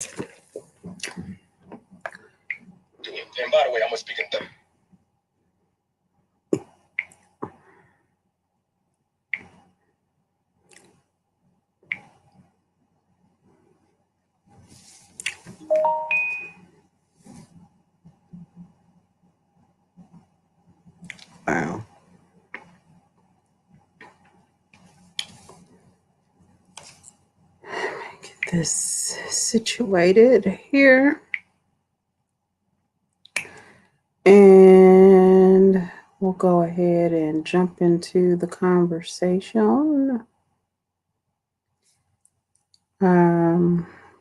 And by the way, I'm gonna speak in third. Wow. Get this situated here. And we'll go ahead and jump into the conversation.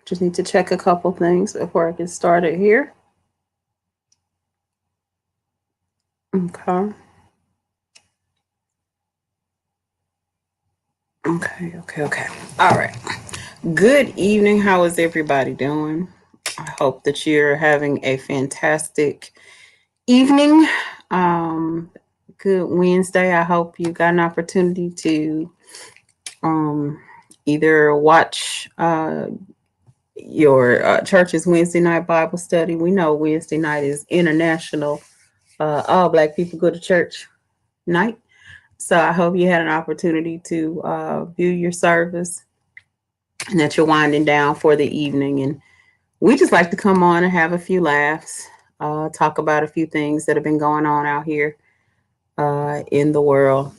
Just need to check a couple things before I get started here. Okay. Okay. All right. Good evening. How is everybody doing? I hope that you're having a fantastic evening. Good Wednesday. I hope you got an opportunity to either watch your church's Wednesday night Bible study. We know Wednesday night is international. All Black people go to church night. So I hope you had an opportunity to view your service and that you're winding down for the evening. And we just like to come on and have a few laughs, talk about a few things that have been going on out here in the world.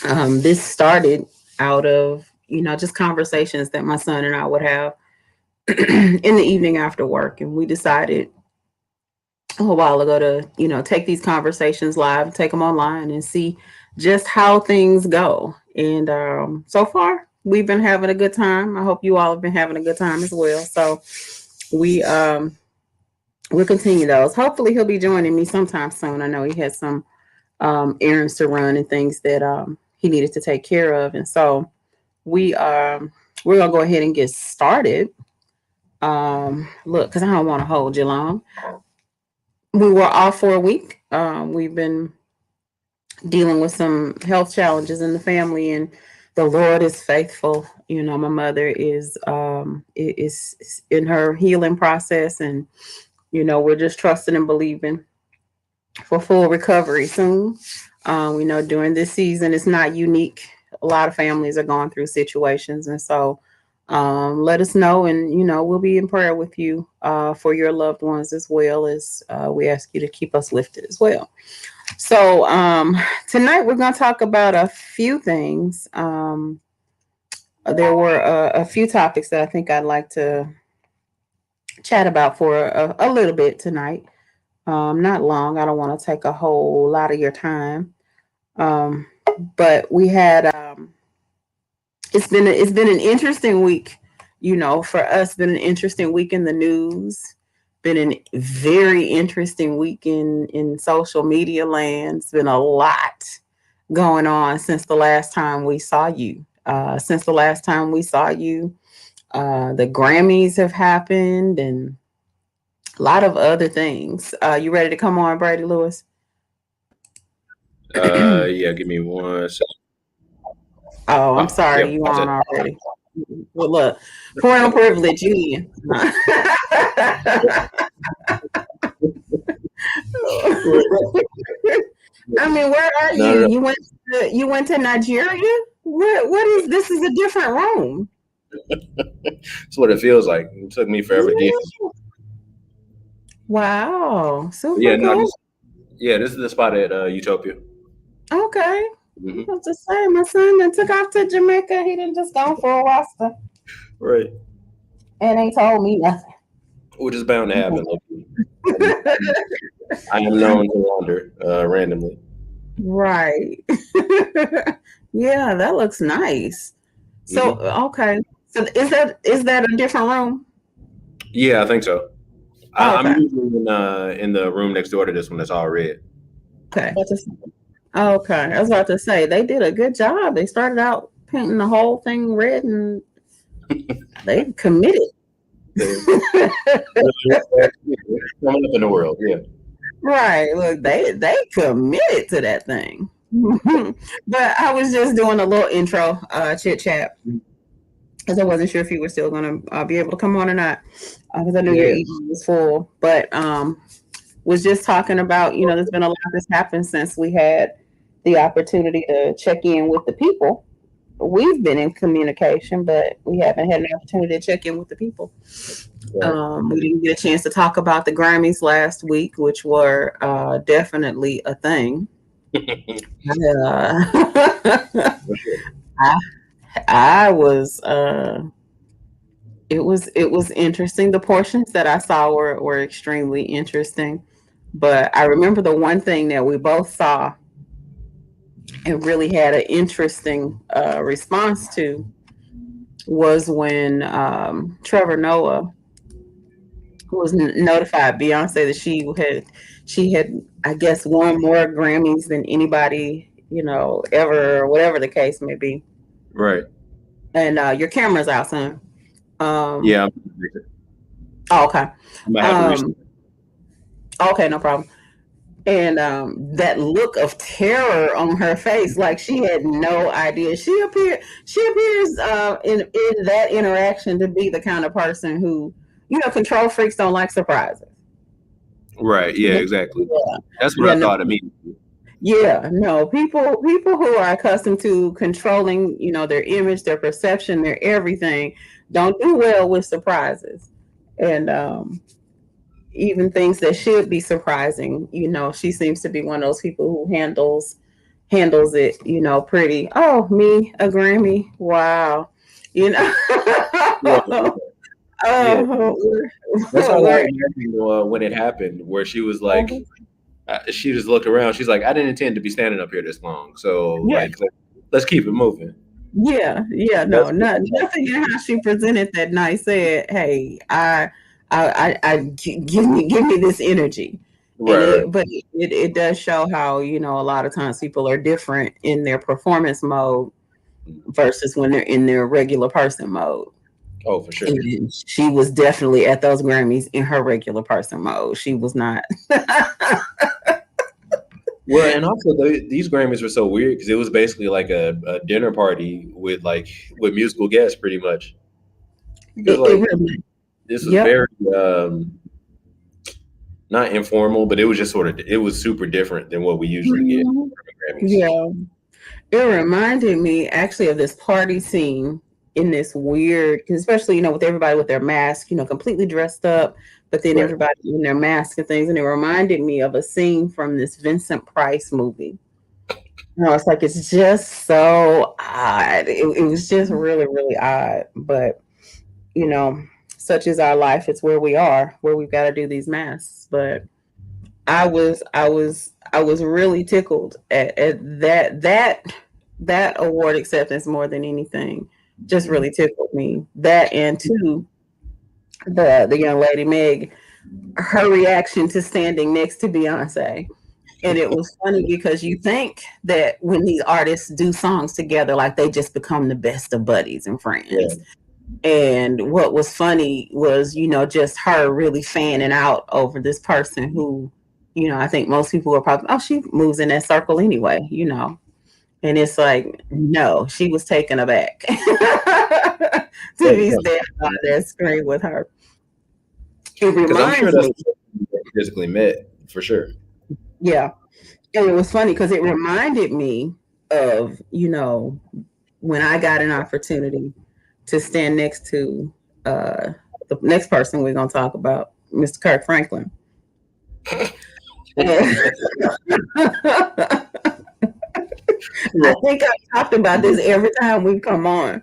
This started out of, just conversations that my son and I would have in the evening after work. And we decided a while ago to, take these conversations live, take them online and see just how things go. And so far, we've been having a good time. I hope you all have been having a good time as well. So we'll continue those. Hopefully he'll be joining me sometime soon. I know he had some errands to run and things that he needed to take care of. And so we're gonna go ahead and get started. Look, because I don't want to hold you long. We were off for a week. We've been dealing with some health challenges in the family, and the Lord is faithful. My mother is in her healing process, and we're just trusting and believing for full recovery soon. We know during this season it's not unique. A lot of families are going through situations, and so let us know, and we'll be in prayer with you for your loved ones, as well as we ask you to keep us lifted as well. So tonight we're going to talk about a few things. There were a few topics that I think I'd like to chat about for a little bit tonight. Not long. I don't want to take a whole lot of your time. But we had it's been an interesting week, for us. Been an interesting week in the news. Been a very interesting week in social media land. It's been a lot going on since the last time we saw you. The Grammys have happened and a lot of other things. You ready to come on, Brady Lewis? Yeah, give me 1 second. Oh, I'm sorry, you on already. Well, look, parental privilege, you in. I mean, where are you? No. You went to Nigeria? What is this? Is a different room. That's what it feels like. It took me forever to get. Wow. So this is the spot at Utopia. Okay. Mm-hmm. I was just saying, my son that took off to Jamaica. He didn't just go for a roster. Right. And they told me nothing. Which is bound to happen. I am known to wander randomly. Right. Yeah, that looks nice. So, okay. So is that a different room? Yeah, I think so. Oh, okay. I'm usually in the room next door to this one that's all red. Okay. Okay. I was about to say, they did a good job. They started out painting the whole thing red and they committed. Coming up in the world, yeah. Right. Look, they committed to that thing. But I was just doing a little intro chit chat. because I wasn't sure if you were still going to be able to come on or not, because I knew your Yeah. evening was full. But was just talking about, there's been a lot that's happened since we had the opportunity to check in with the people. We've been in communication, but we haven't had an opportunity to check in with the people. Right. We didn't get a chance to talk about the Grammys last week, which were definitely a thing. For sure. I, I was it was interesting. The portions that I saw were extremely interesting. But I remember the one thing that we both saw and really had an interesting response to was when Trevor Noah was notified Beyonce that she had I guess won more Grammys than anybody ever, or whatever the case may be. Right. And your camera's out, son. Yeah. Oh, okay. I might have to reach. Okay, no problem. And that look of terror on her face, like she had no idea. She appears in that interaction to be the kind of person who, control freaks don't like surprises. Right. Yeah. Exactly. Yeah. That's what Yeah, I no, thought immediately. yeah, no. People who are accustomed to controlling, their image, their perception, their everything, don't do well with surprises. And even things that should be surprising, she seems to be one of those people who handles it, pretty. Oh, me, a Grammy. Wow. You know. Yeah. Yeah. Oh, That's how I we're, imagined when it happened, where she was like, she just looked around. She's like, I didn't intend to be standing up here this long, so yeah. like, let's keep it moving. Yeah, no, That's nothing in how she presented that night said, "Hey, give me this energy," and right, right. it does show how a lot of times people are different in their performance mode versus when they're in their regular person mode. Oh, for sure. And she was definitely at those Grammys in her regular person mode. She was not. Well, and also these Grammys were so weird because it was basically like a dinner party with musical guests, pretty much. Because It like really. this was Yep. very not informal, but it was just it was super different than what we usually get Mhm. from the Grammys. Yeah. It reminded me actually of this party scene in this weird, because especially, with everybody with their mask, completely dressed up, but then Right. everybody in their mask and things. And it reminded me of a scene from this Vincent Price movie. It's like, it's just so odd. It was just really, really odd. But, you know, such is our life. It's where we are, where we've got to do these masks. But I was really tickled at that award acceptance more than anything. Just really tickled me. That, and two, the young lady Meg, her reaction to standing next to Beyonce. And it was funny because you think that when these artists do songs together, like they just become the best of buddies and Yeah. friends. And what was funny was, just her really fanning out over this person who, I think most people are probably, oh, she moves in that circle anyway. And it's like, no, she was taken aback to be standing on that screen with her. It Because I'm sure reminds that's me, physically met for sure. yeah. And it was funny because it reminded me of, when I got an opportunity to stand next to the next person we're going to talk about, Mr. Kirk Franklin. I think I've talked about this every time we come on.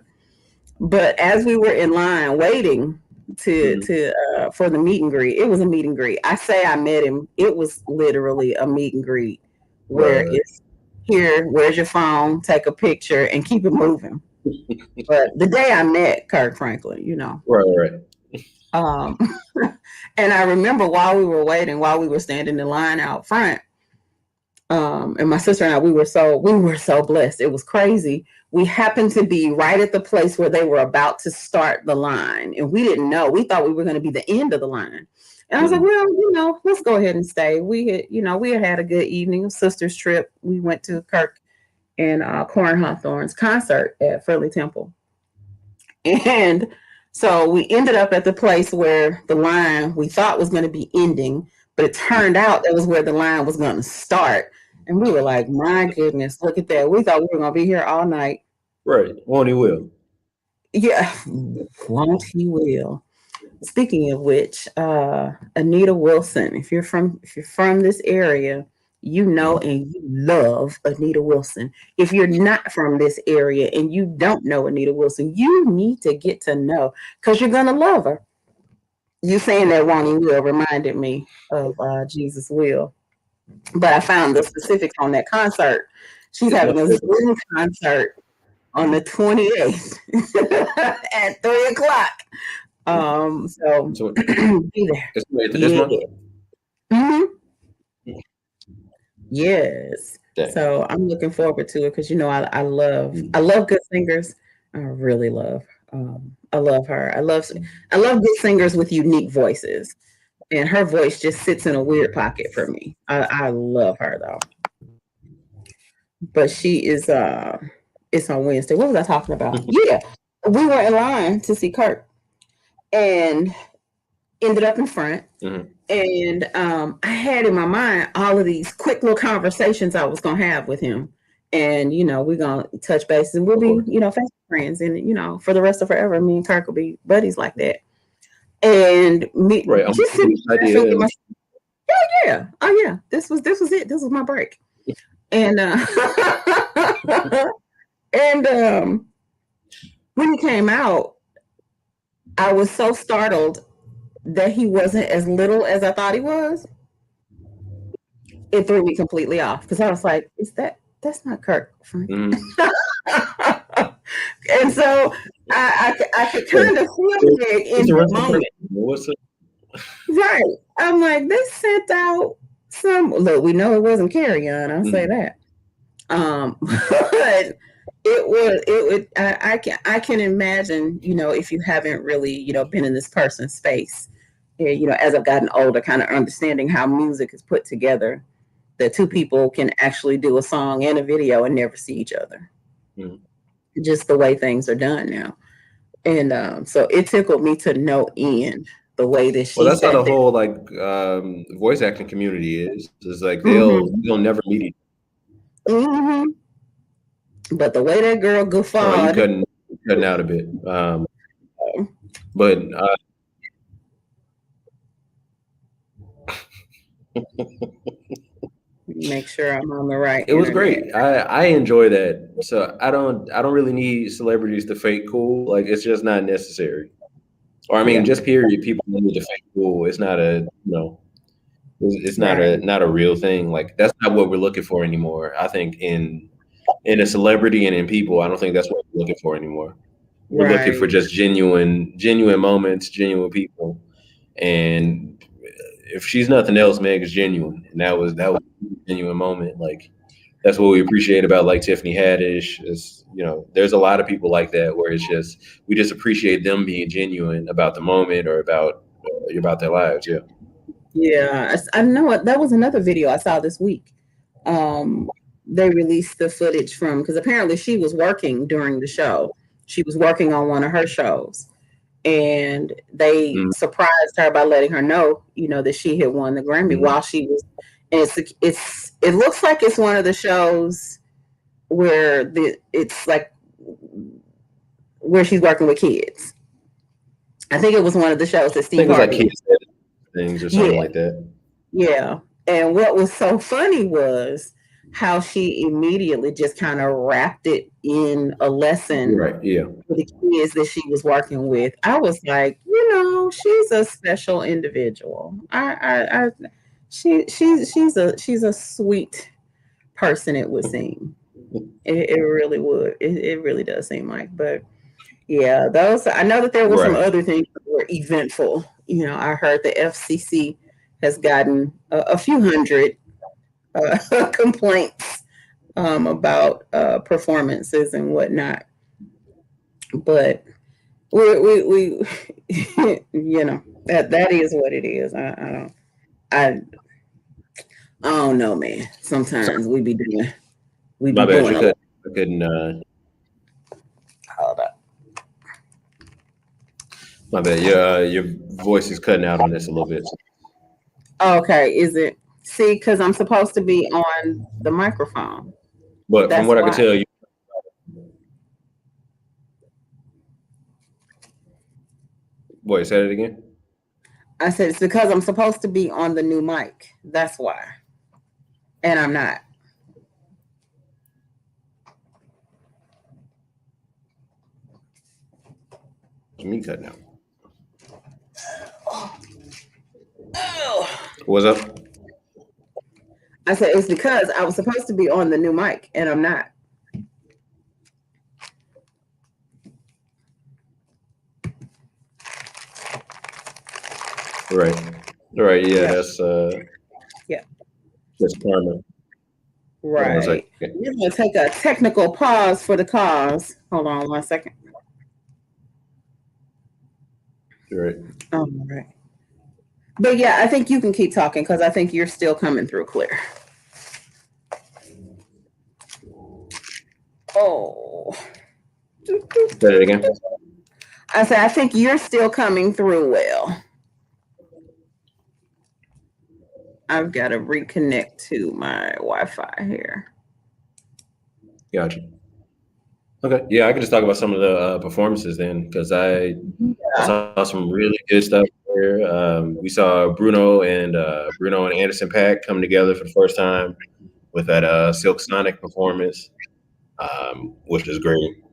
But as we were in line waiting to for the meet and greet, it was a meet and greet. I say I met him. It was literally a meet and greet where Right. it's here, where's your phone, take a picture and keep it moving. But the day I met Kirk Franklin, Right. um, and I remember while we were waiting, while we were standing in line out front, and my sister and I, we were so blessed. It was crazy. We happened to be right at the place where they were about to start the line, and we didn't know. We thought we were going to be the end of the line. And I was like, well, let's go ahead and stay. We had a good evening, a sister's trip. We went to Kirk and Corn Hawthorne's concert at Fairleigh Temple. And so we ended up at the place where the line we thought was going to be ending, but it turned out that was where the line was going to start. And we were like, my goodness, look at that. We thought we were going to be here all night. Right. Won't he will. Yeah, won't he will. Speaking of which, Anita Wilson, if you're from this area, you know and you love Anita Wilson. If you're not from this area and you don't know Anita Wilson, you need to get to know because you're gonna love her. You saying that won't he will reminded me of Jesus Will. But I found the specifics on that concert. She's having a Zoom concert on the 28th at 3 o'clock. So be there. It's this month. Mm-hmm. Yes. Dang. So I'm looking forward to it because I love good singers. I really love. I love her. I love good singers with unique voices, and her voice just sits in a weird pocket for me. I love her though. But she is. It's on Wednesday. What was I talking about? Yeah, we were in line to see Kirk, and ended up in front. Mm-hmm. And I had in my mind all of these quick little conversations I was gonna have with him. And we're gonna touch base and we'll be, fast friends. And for the rest of forever, me and Kirk will be buddies like that. And me right. just sitting thinking myself, yeah. Oh yeah. This was it. This was my break. And and when he came out, I was so startled that he wasn't as little as I thought he was. It threw me completely off because I was like, that's not Kirk Franklin. And so I could kind of feel it in the moment. Right. I'm like, they sent out look, we know it wasn't Carrie On, I'll say that. But I can imagine, if you haven't really, been in this person's space, as I've gotten older, kind of understanding how music is put together, that two people can actually do a song and a video and never see each other. Just the way things are done now. And so it tickled me to no end the way that she. Well, that's how the whole voice acting community is. It's like they'll never meet each other. Mm-hmm. But the way that girl guffawed, you cutting out a bit. But make sure I'm on the right. It was great. I enjoy that. So I don't really need celebrities to fake cool. Like it's just not necessary. Or I mean, just period. People need to fake cool. It's not a it's not a real thing. Like that's not what we're looking for anymore. I think in a celebrity and in people, I don't think that's what we're looking for anymore. We're looking for just genuine moments, genuine people. And if she's nothing else, Meg is genuine. And that was a genuine moment. Like that's what we appreciate about like Tiffany Haddish is, there's a lot of people like that where it's just, we just appreciate them being genuine about the moment or about their lives. Yeah. Yeah. I know what, that was another video I saw this week. They released the footage because apparently she was working during the show. She was working on one of her shows and they surprised her by letting her know, that she had won the Grammy while she was, and it looks like it's one of the shows where it's like where she's working with kids. I think it was one of the shows that Steve Harvey. Like kids things or something like that. Yeah. And what was so funny was how she immediately just kind of wrapped it in a lesson for the kids that she was working with. I was like, she's a special individual. She's a sweet person, it would seem. It really would. It really does seem like. But yeah, I know that there were some other things that were eventful. I heard the FCC has gotten a few hundred complaints about performances and whatnot. But we that is what it is. I don't know, man. Sometimes we be doing. My bad. I couldn't. Hold up. My bad. Your voice is cutting out on this a little bit. Okay, is it? See, because I'm supposed to be on the microphone. But from That's what I can why. tell you, boy, say it again. I said it's because I'm supposed to be on the new mic. That's why. And I'm not. It's me cutting out. Oh. What's up? I said it's because I was supposed to be on the new mic and I'm not. Right. Right. Yeah, Yeah. that's Yeah. that's karma. Right. We're gonna take a technical pause for the cause. Hold on 1 second. Right. All right. But yeah, I think you can keep talking because I think you're still coming through clear. Oh. Say it again. I said I think you're still coming through well. I've got to reconnect to my Wi-Fi here. Gotcha. Okay. Yeah, I can just talk about some of the performances then, because I saw some really good stuff there. We saw Bruno and Anderson .Paak come together for the first time with that Silk Sonic performance, which is great.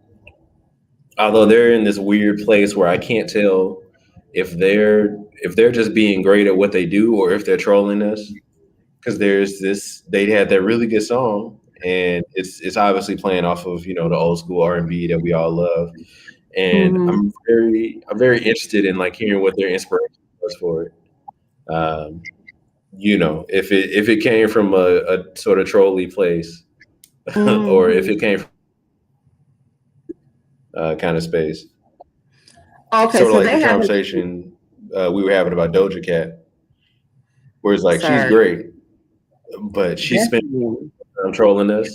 Although they're in this weird place where I can't tell if they're just being great at what they do or if they're trolling us. Because they had that really good song, and it's obviously playing off of the old school R&B that we all love, and I'm very interested in like hearing what their inspiration was for it. If it came from a sort of trolly place, or if it came from kind of space. Okay, Sort of so like they the have conversation we were having about Doja Cat, where it's like she's Sorry. great, but she spent time trolling us.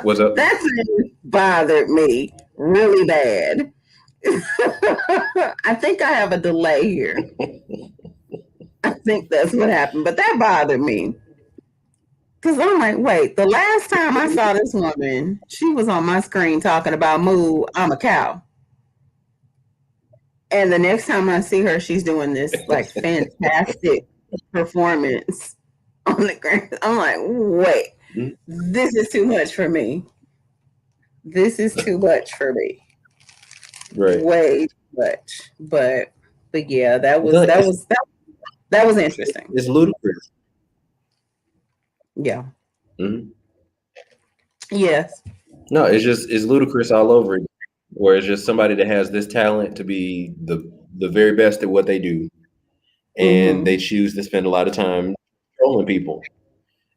What's up? That bothered me really bad. I think I have a delay here. I think that's what happened, but that bothered me. Because I'm like, wait, the last time I saw this woman, she was on my screen talking about Moo, I'm a cow. And the next time I see her, she's doing this like fantastic performance on the ground. I'm like, wait, this is too much for me. This is too much for me. Right. Way too much. But yeah, that was interesting. It's ludicrous. Yeah. Mm-hmm. Yes. No, it's ludicrous all over again. Where it's just somebody that has this talent to be the very best at what they do, and they choose to spend a lot of time trolling people,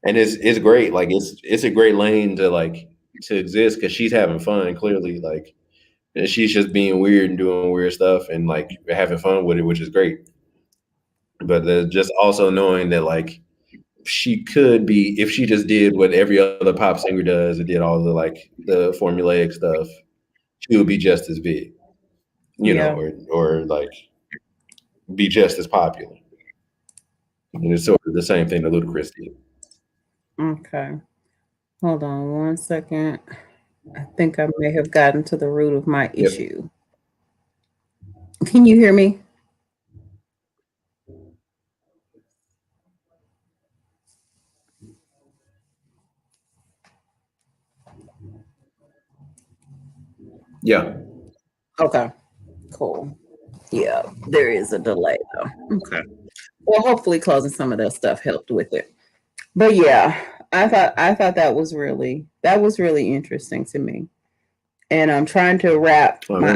and it's great. Like it's a great lane to exist because she's having fun. Clearly, like she's just being weird and doing weird stuff and like having fun with it, which is great. But just also knowing that like she could be, if she just did what every other pop singer does and did all the formulaic stuff, she would be just as big, or like be just as popular. And it's sort of the same thing that Ludacris did. Okay. Hold on 1 second. I think I may have gotten to the root of my issue. Can you hear me? Yeah. Okay. Cool. Yeah, there is a delay though. Okay. Well, hopefully closing some of that stuff helped with it. But yeah, I thought that was really interesting to me. And I'm trying to wrap my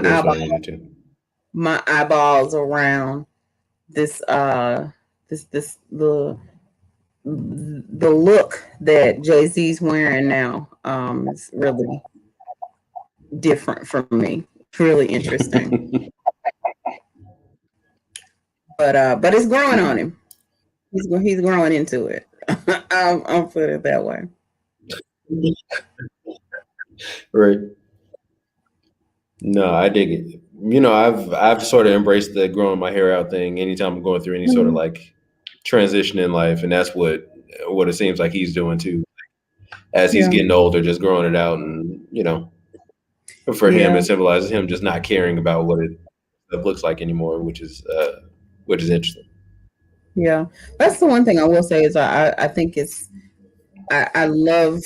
eyeballs around this the look that Jay-Z's wearing now. It's really different from me. It's really interesting. But it's growing on him. He's growing into it. I'll put it that way. Right. No, I dig it. I've sort of embraced the growing my hair out thing anytime I'm going through any sort of like transition in life, and that's what it seems like he's doing too. As he's getting older, just growing it out, and for him, it symbolizes him just not caring about what it looks like anymore, which is interesting. Yeah, that's the one thing I will say is I think I love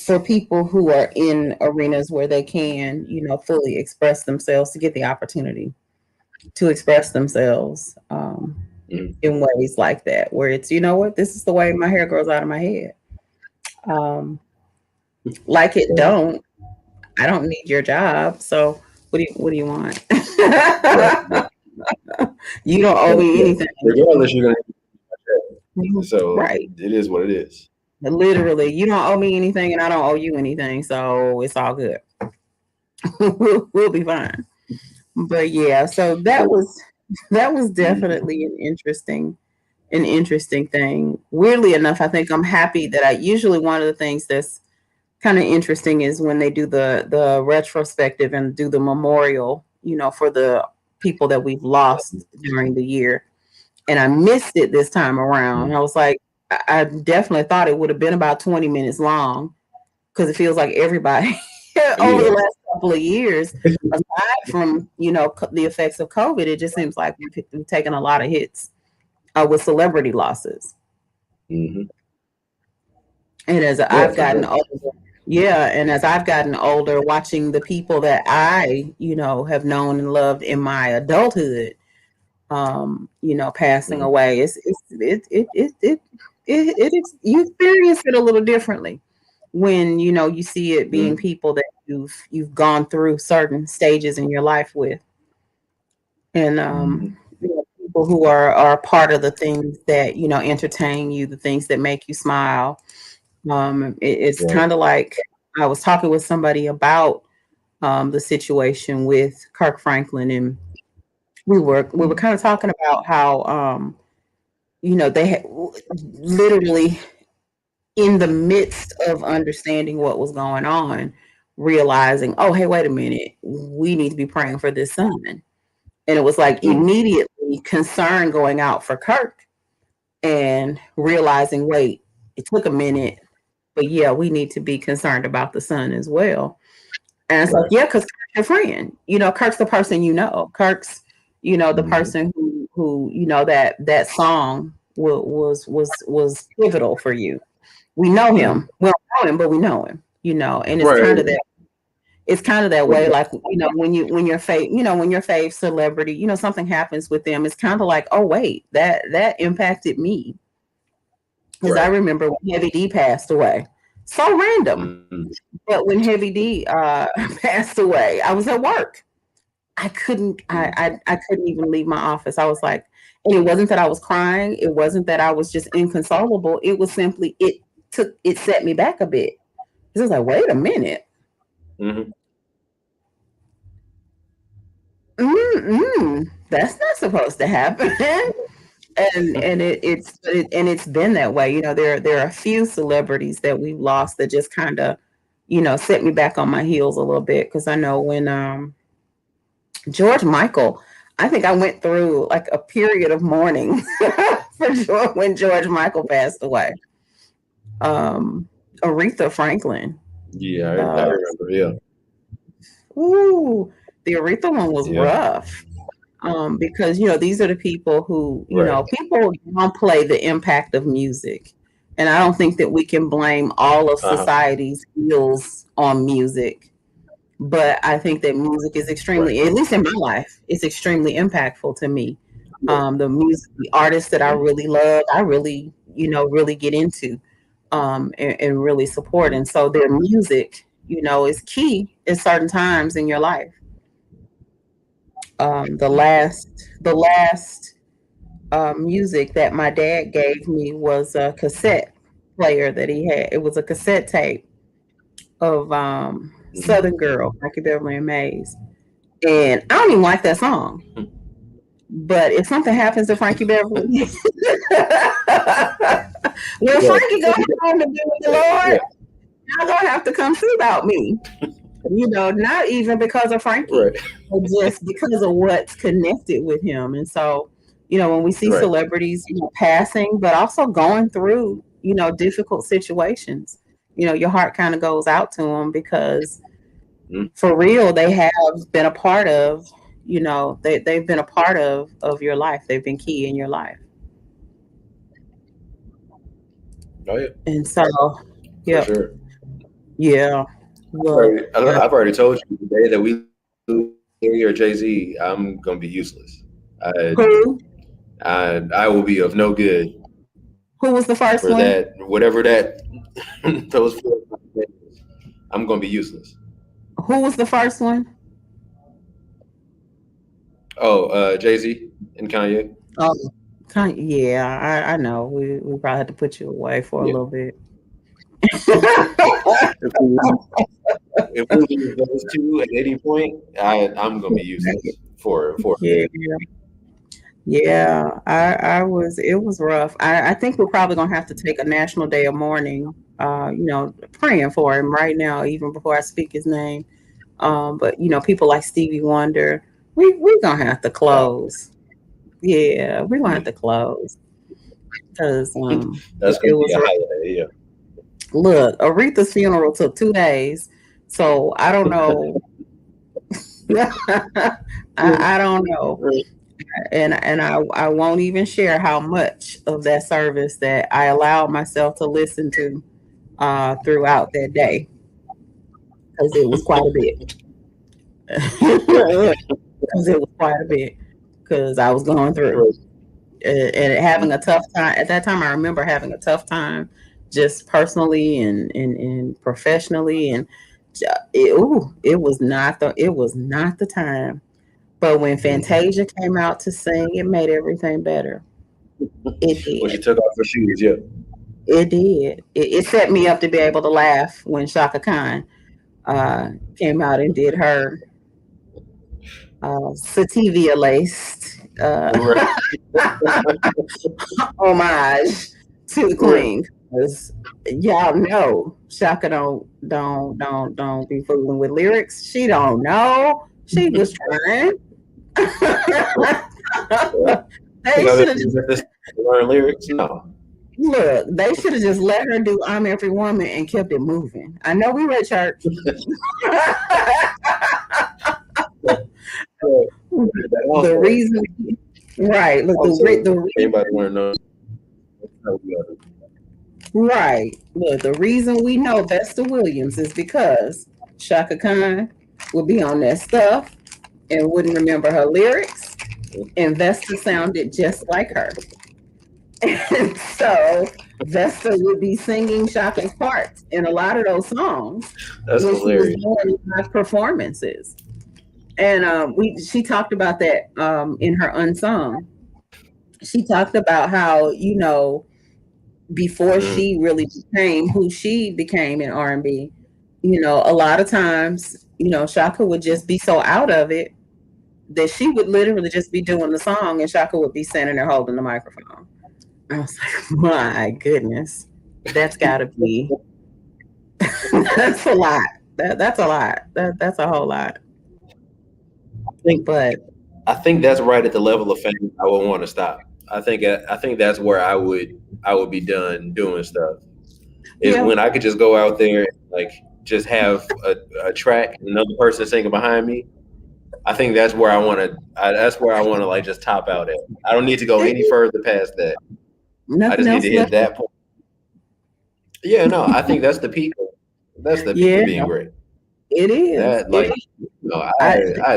for people who are in arenas where they can, fully express themselves, to get the opportunity to express themselves in ways like that, where it's, this is the way my hair grows out of my head. Like it I don't need your job. So what do you want? You don't owe me anything. Regardless, you're gonna. So right. It is what it is. Literally, you don't owe me anything, and I don't owe you anything, so it's all good. we'll be fine. But yeah, so that was definitely an interesting thing. Weirdly enough, I think I'm happy that usually one of the things that's kind of interesting is when they do the retrospective and do the memorial, for the people that we've lost during the year. And I missed it this time around. I was like, I definitely thought it would have been about 20 minutes long, because it feels like everybody over the last couple of years, aside from, the effects of COVID, it just seems like we've taken a lot of hits with celebrity losses. Mm-hmm. And as I've gotten older, watching the people that I, have known and loved in my adulthood, passing away, you experience it a little differently when you see it being people that you've gone through certain stages in your life with, and people who are part of the things that entertain you, the things that make you smile. It's kind of like I was talking with somebody about the situation with Kirk Franklin, and we were kind of talking about how they had literally, in the midst of understanding what was going on, realizing, oh, hey, wait a minute, we need to be praying for this son. And it was like immediately concern going out for Kirk, and realizing, wait, it took a minute, but yeah, we need to be concerned about the son as well. And it's like, yeah, because Kirk's your friend. Kirk's the person Kirk's, the person who that song was pivotal for you. We know him. We don't know him, but we know him. And it's kind of that. It's kind of that way, like when your fave celebrity, something happens with them. It's kind of like, oh wait, that impacted me, because I remember when Heavy D passed away. So random, but when Heavy D passed away, I was at work. I couldn't even leave my office. I was like, and it wasn't that I was crying. It wasn't that I was just inconsolable. It was simply it set me back a bit. It was like, wait a minute. That's not supposed to happen. And it's been that way. There are a few celebrities that we've lost that just kind of, set me back on my heels a little bit. Because I know when George Michael, I think I went through like a period of mourning when George Michael passed away. Aretha Franklin. Yeah, I remember. Yeah. Ooh, the Aretha one was rough. Because these are the people who people downplay the impact of music, and I don't think that we can blame all of society's ills on music. But I think that music is extremely, at least in my life, it's extremely impactful to me. The artists that I really love, I really really get into, and really support, and so their music, is key at certain times in your life. The last music that my dad gave me was a cassette player that he had. It was a cassette tape of Southern Girl, Frankie Beverly and Maze. And I don't even like that song. But if something happens to Frankie Beverly, when Frankie goes home to be with the Lord, y'all gonna have to come see about me. not even because of Frankie, Right. but just because of what's connected with him. And so, when we see Right. celebrities, passing, but also going through, difficult situations, your heart kind of goes out to them because for real, they have been a part of, they've been a part of your life. They've been key in your life. Oh yeah. And so, For sure. Yeah. Look, I've already told you the day that we lose Larry or Jay-Z, I'm gonna be useless. who I will be of no good was the first for one? that, whatever that those 4 days. I'm gonna be useless. Who was the first one? Oh, Jay-Z and Kanye. Oh, yeah, I know. We probably had to put you away for a Yeah. little bit. If we lose those 2 at any point, I'm gonna be useless for Yeah. Yeah, it was rough. I think we're probably gonna have to take a national day of mourning, praying for him right now, even before I speak his name. But people like Stevie Wonder, we're gonna have to close. Yeah, we're gonna have to close. Because that's it gonna be was a highlight, yeah. look, Aretha's funeral took 2 days. So I don't know. I don't know. And I won't even share how much of that service that I allowed myself to listen to throughout that day, because it was quite a bit. Because it was quite a bit, because I was going through and having a tough time at that time. I remember having a tough time, just personally and professionally, and it was not the time. But when Fantasia came out to sing, it made everything better. It When she did. took off her shoes, yeah. It did. It set me up to be able to laugh when Shaka Khan came out and did her sativia laced homage to the Queen. Because y'all know Shaka don't be fooling with lyrics. She don't know. She was trying. They should have just learn lyrics. No. Look, they should have just let her do "I'm Every Woman" and kept it moving. I know we were at church. The reason, right? Look, anybody want to know? Right. Look, the reason we know Vesta Williams is because Shaka Khan would be on that stuff and wouldn't remember her lyrics, and Vesta sounded just like her. And so Vesta would be singing Shaka's parts in a lot of those songs. That's hilarious. She was doing live performances. And she talked about that in her Unsung. She talked about how, before she really became who she became in R&B, a lot of times, Shaka would just be so out of it that she would literally just be doing the song and Shaka would be standing there holding the microphone. I was like, my goodness, that's got to be, that's a lot. That's a lot. That's a whole lot. I think that's right at the level of fame I would want to stop. I think that's where I would be done doing stuff. Is when I could just go out there and like just have a track, another person singing behind me. I think that's where I want to. That's where I want to like just top out at. I don't need to go any further past that. I just need to hit that point. Yeah, no, I think that's the peak. That's the peak of being great. It is.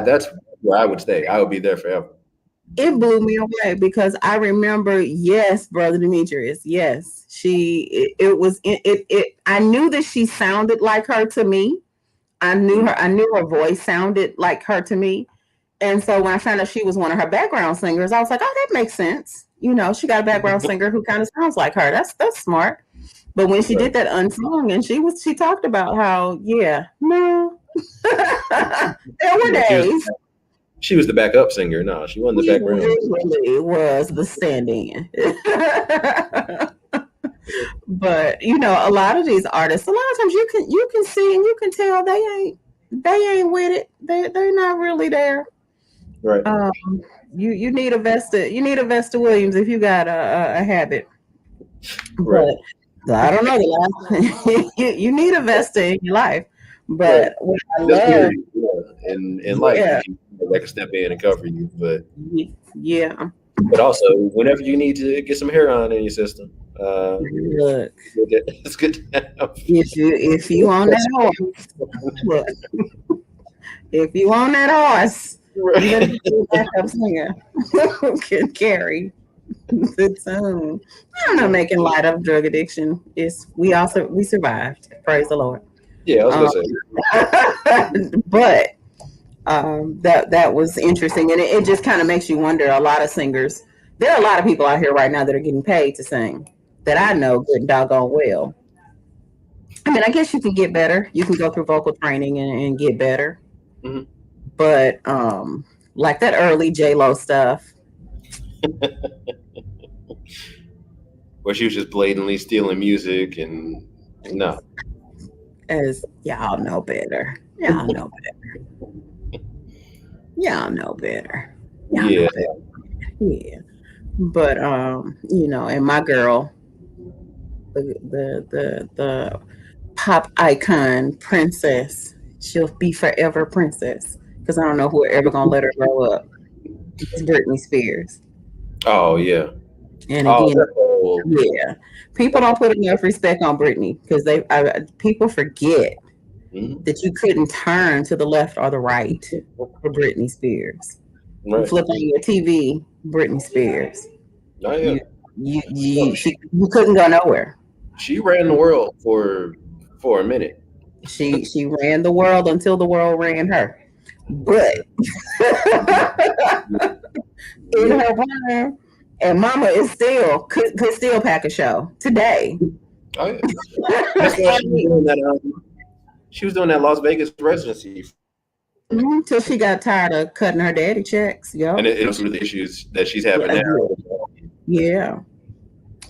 That's where I would stay. I would be there forever. It blew me away because I remember, yes, Brother Demetrius, yes, I knew that she sounded like her to me. I knew her voice sounded like her to me. And so when I found out she was one of her background singers, I was like, oh, that makes sense. She got a background singer who kind of sounds like her. That's smart. But when she did that Unsung, and she talked about how, there were days. She was the backup singer. No, she wasn't the background. Really was the stand-in. But a lot of these artists, a lot of times you can see and you can tell they they ain't with it. They're not really there. Right. Um, you need a Vesta Williams if you got a habit. Right. But I don't know the last you need a Vesta in your life. Right. But what I Just love, period. Yeah. In life, yeah, you need that can step in and cover you, yeah. but also whenever you need to get some hair on in your system, Look, it's good to have. if you on that horse, look, if you on that horse, you better Right. be a backup singer who can carry the tune. I'm not making light of drug addiction. It's we survived. Praise the Lord. Yeah, I was gonna Um, say. but that was interesting, and it just kind of makes you wonder. A lot of singers, there are a lot of people out here right now that are getting paid to sing that I know good and doggone well. I mean, I guess you can get better. You can go through vocal training and get better, Mhm. but like that early J Lo stuff, Where she was just blatantly stealing music and no. as y'all know better. Y'all know better. Y'all know better. Y'all Yeah. know better. Yeah. But and my girl, the pop icon princess, she'll be forever princess because I don't know who are ever gonna let her grow up. It's Britney Spears. Oh yeah. And Oh, again, that whole. yeah, people don't put enough respect on Britney because people forget Mhm. that you couldn't turn to the left or the right for Britney Spears. You Right. flip on your TV, Britney Spears. Oh yeah. You No, you couldn't go nowhere. she ran the world for a minute. She ran the world until the world ran her. But in Yeah. her prime, and Mama is still could still pack a show today. Oh yeah. That's why I mean, she was doing that Las Vegas residency for a minute. till she got tired of cutting her daddy checks. And Yep. it was with the issues that she's having Yeah. now. Yeah.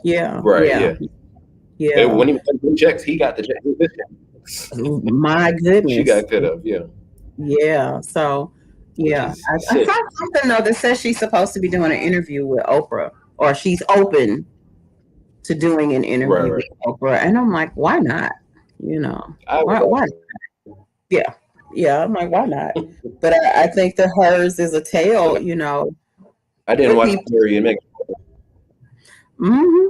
Yeah. Right, Yeah. yeah. It Yeah. when he cut the checks, he got the check. His checks. My She goodness. got cut up, yeah. Yeah. So, Which yeah. is I sick. saw something though that says she's supposed to be doing an interview with Oprah, or she's open to doing an Right, interview right. with Oprah, and I'm like, why not? You know, I would why? Why? also. Yeah. Yeah. I'm like, why not? But I think that hers is a tale. I didn't For watch people. Harry and Meghan. Hmm.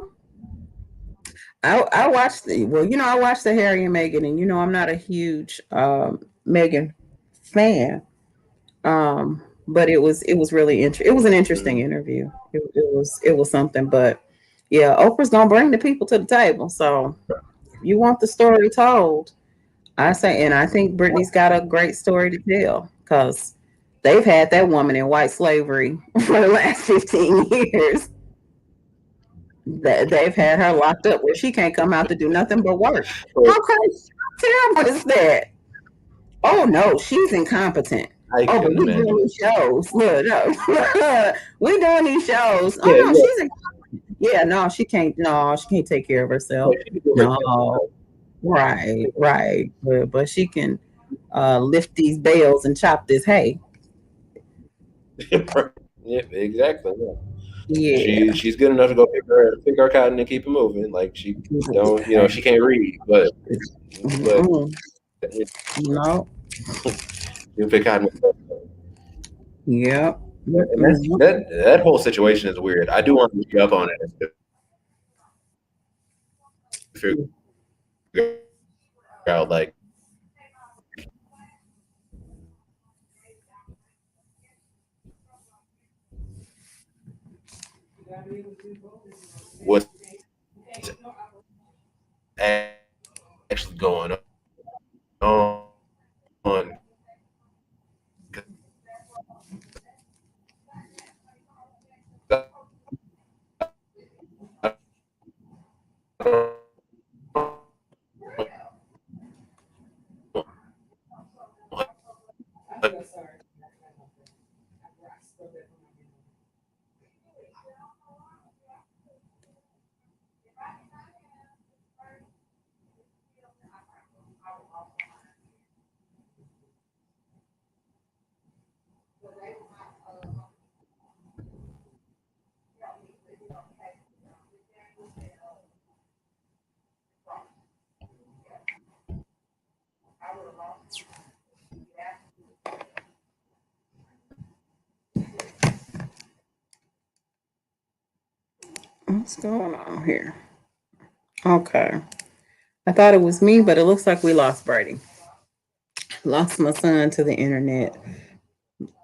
I watched I watched the Harry and Meghan, and I'm not a huge Meghan fan. But it was really it was an interesting Mhm. interview. It was something, but yeah, Oprah's gonna bring the people to the table. So if you want the story told, I say, and I think Brittany's got a great story to tell because they've had that woman in white slavery for the last 15 years. That they've had her locked up where she can't come out to do nothing but work. But How crazy, how terrible is that? Oh no, she's incompetent. I Oh, but couldn't we doing imagine. these shows. Look, no. We doing these shows. Oh Yeah, no, yeah. yeah, no, she can't. No, she can't take care of Yeah, herself. she could do her No, right, right. But she can lift these bales and chop this hay. thing. Yeah, exactly. Yeah. Yeah. She's good enough to go pick her cotton and keep it moving. Like she don't, she can't read, but Mm-mm. No. you pick cotton. Yep. And that's Mm-mm. that whole situation is weird. I do want to look up on it and figure out like what's actually going on. What's going on here? Okay. I thought it was me, but it looks like we lost Brady. Lost my son to the internet.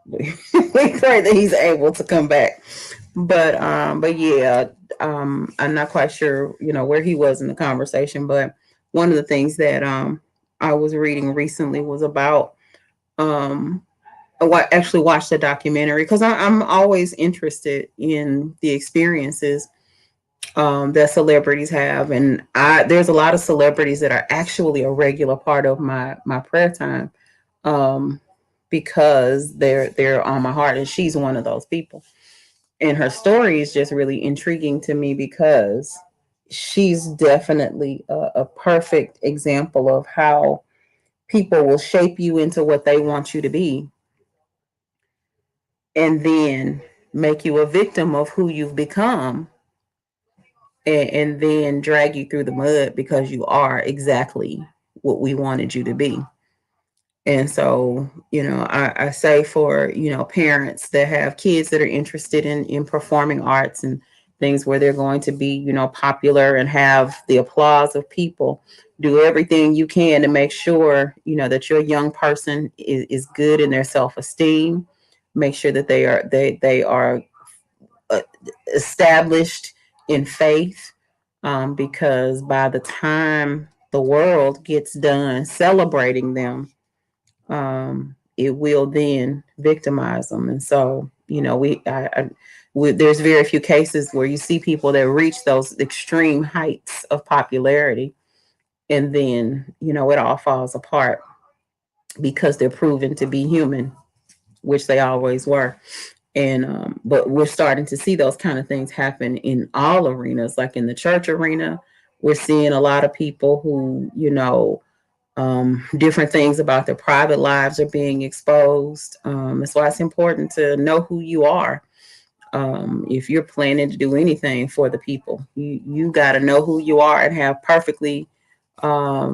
We pray that he's able to come back. But yeah, I'm not quite sure, where he was in the conversation. But one of the things that I was reading recently was about I actually watched a documentary because I'm always interested in the experiences that celebrities have, and there's a lot of celebrities that are actually a regular part of my prayer time, um, because they're on my heart, and she's one of those people. And her story is just really intriguing to me because she's definitely a perfect example of how people will shape you into what they want you to be, and then make you a victim of who you've become, and then drag you through the mud because you are exactly what we wanted you to be. And so, I say for, parents that have kids that are interested in performing arts and things where they're going to be, popular and have the applause of people, do everything you can to make sure, that your young person is good in their self-esteem. Make sure that they are uh, established in faith, because by the time the world gets done celebrating them, it will then victimize them. And so, there's very few cases where you see people that reach those extreme heights of popularity, and then, it all falls apart because they're proven to be human, which they always were. And but we're starting to see those kind of things happen in all arenas, like in the church arena. We're seeing a lot of people who, different things about their private lives are being exposed. That's why it's important to know who you are. If you're planning to do anything for the people, you got to know who you are and have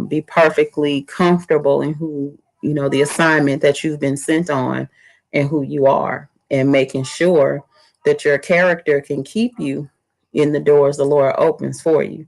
be perfectly comfortable in who, the assignment that you've been sent on, and who you are, and making sure that your character can keep you in the doors the Lord opens for you.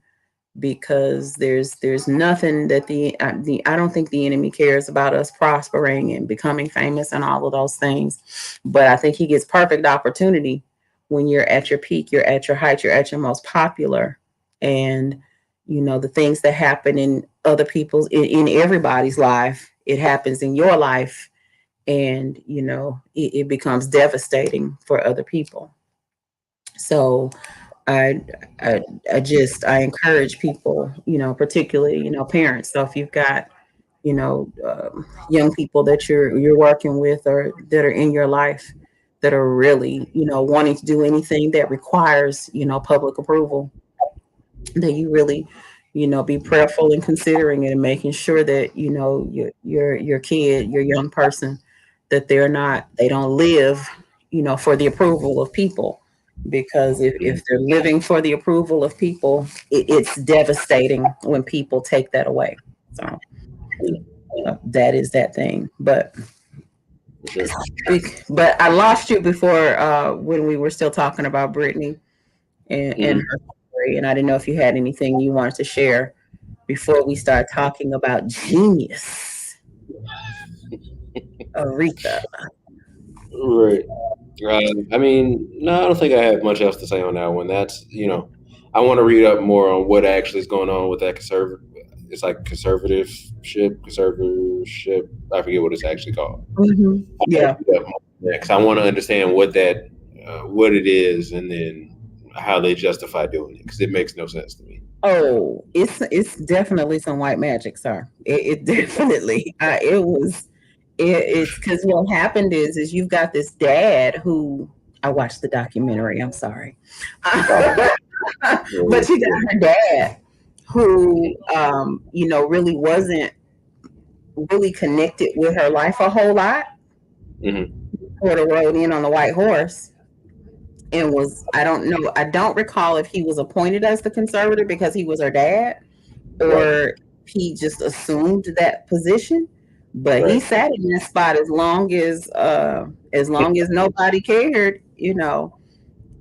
Because there's nothing that the I don't think the enemy cares about us prospering and becoming famous and all of those things. But I think he gets perfect opportunity when you're at your peak, you're at your height, you're at your most popular. And the things that happen in other people's, in everybody's life, it happens in your life. And it becomes devastating for other people. So I, I encourage people, particularly, parents. So if you've got, young people that you're working with, or that are in your life, that are really, wanting to do anything that requires, public approval, that you really, be prayerful and considering it, and making sure that, your kid, your young person, that they don't live, for the approval of people. Because if they're living for the approval of people, it's devastating when people take that away. So that is that thing. But I lost you before, when we were still talking about Brittany and her story, and I didn't know if you had anything you wanted to share before we start talking about genius, Aretha. Right. I mean, no, I don't think I have much else to say on that one. That's, I want to read up more on what actually is going on with that conservative. It's like conservatorship. I forget what it's actually called. Mm-hmm. Yeah. Because I want to understand what it is, and then how they justify doing it, because it makes no sense to me. Oh, it's definitely some white magic, sir. It definitely it's because what happened is you've got this dad who, I watched the documentary. I'm sorry, but you got her dad who, really wasn't really connected with her life a whole lot. Mm-hmm. Sort of rode in on the white horse, and was, I don't know, I don't recall if he was appointed as the conservator because he was her dad, or he just assumed that position. But he sat in that spot as long as nobody cared,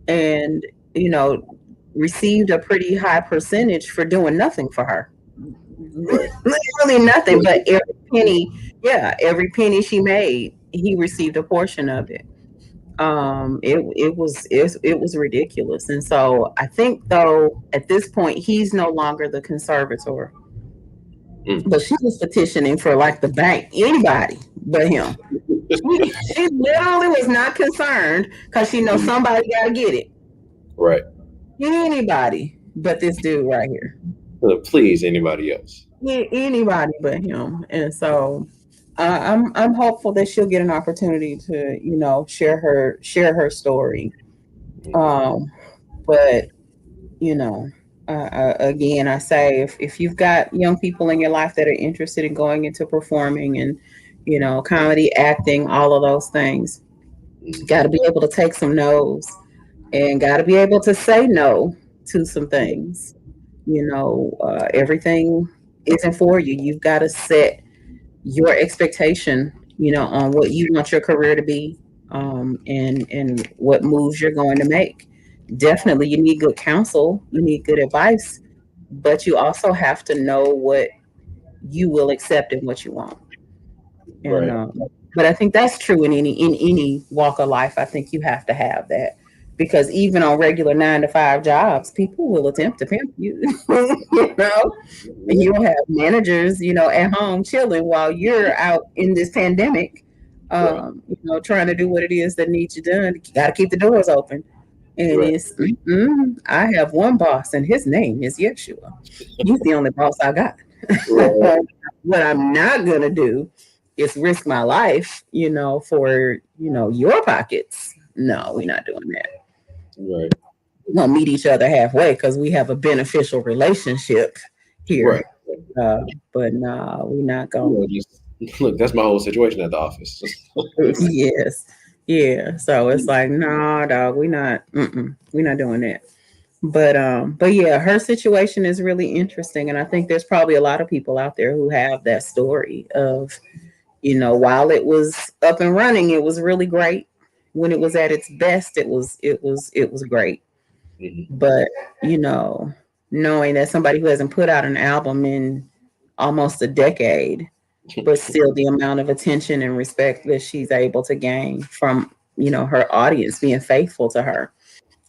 and received a pretty high percentage for doing nothing for her. Right. Literally nothing, but every penny, yeah, every penny she made, he received a portion of it. It was ridiculous. And so I think though at this point he's no longer the conservator, but she was petitioning for like the bank, anybody but him. She literally was not concerned because she knows somebody got to get it. Right. Anybody but this dude right here. Please, anybody else. Anybody but him. And so I'm hopeful that she'll get an opportunity to share her story. But again, I say if you've got young people in your life that are interested in going into performing and comedy, acting, all of those things, got to be able to take some no's and got to be able to say no to some things. Everything isn't for you. You've got to set your expectation, on what you want your career to be, and what moves you're going to make. Definitely, you need good counsel, you need good advice, but you also have to know what you will accept and what you won't. And Right. but I think that's true in any walk of life. I think you have to have that because even on regular 9 to 5 jobs, people will attempt to pimp you. You'll have managers, at home chilling while you're out in this pandemic, Right. trying to do what it is that needs you done. You got to keep the doors open. And Right. I have one boss, and his name is Yeshua. He's the only boss I got. Right. What I'm not gonna do is risk my life, for your pockets. No, we're not doing that. Right. We're gonna meet each other halfway because we have a beneficial relationship Right. here. But nah, we're not gonna. Look, that's my whole situation at the office. Yes, yeah. So it's like, nah, dog, we're not doing that. But yeah, her situation is really interesting, and I think there's probably a lot of people out there who have that story of, while it was up and running, it was really great. When it was at its best, it was great. Mhm. But knowing that somebody who hasn't put out an album in almost a decade, but still the amount of attention and respect that she's able to gain from her audience being faithful to her,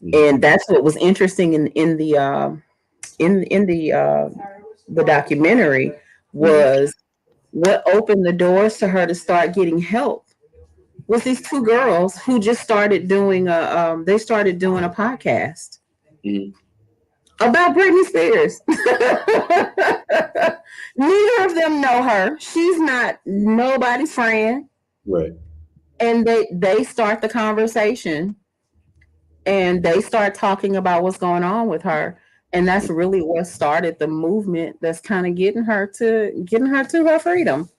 Mhm. and that's what was interesting in the documentary was what opened the doors to her to start getting help was these two girls who just started doing a podcast Mhm. about Britney Spears. Neither of them know her. She's not nobody's friend. Right. And they start the conversation and they start talking about what's going on with her. And that's really what started the movement that's kind of getting her to her freedom.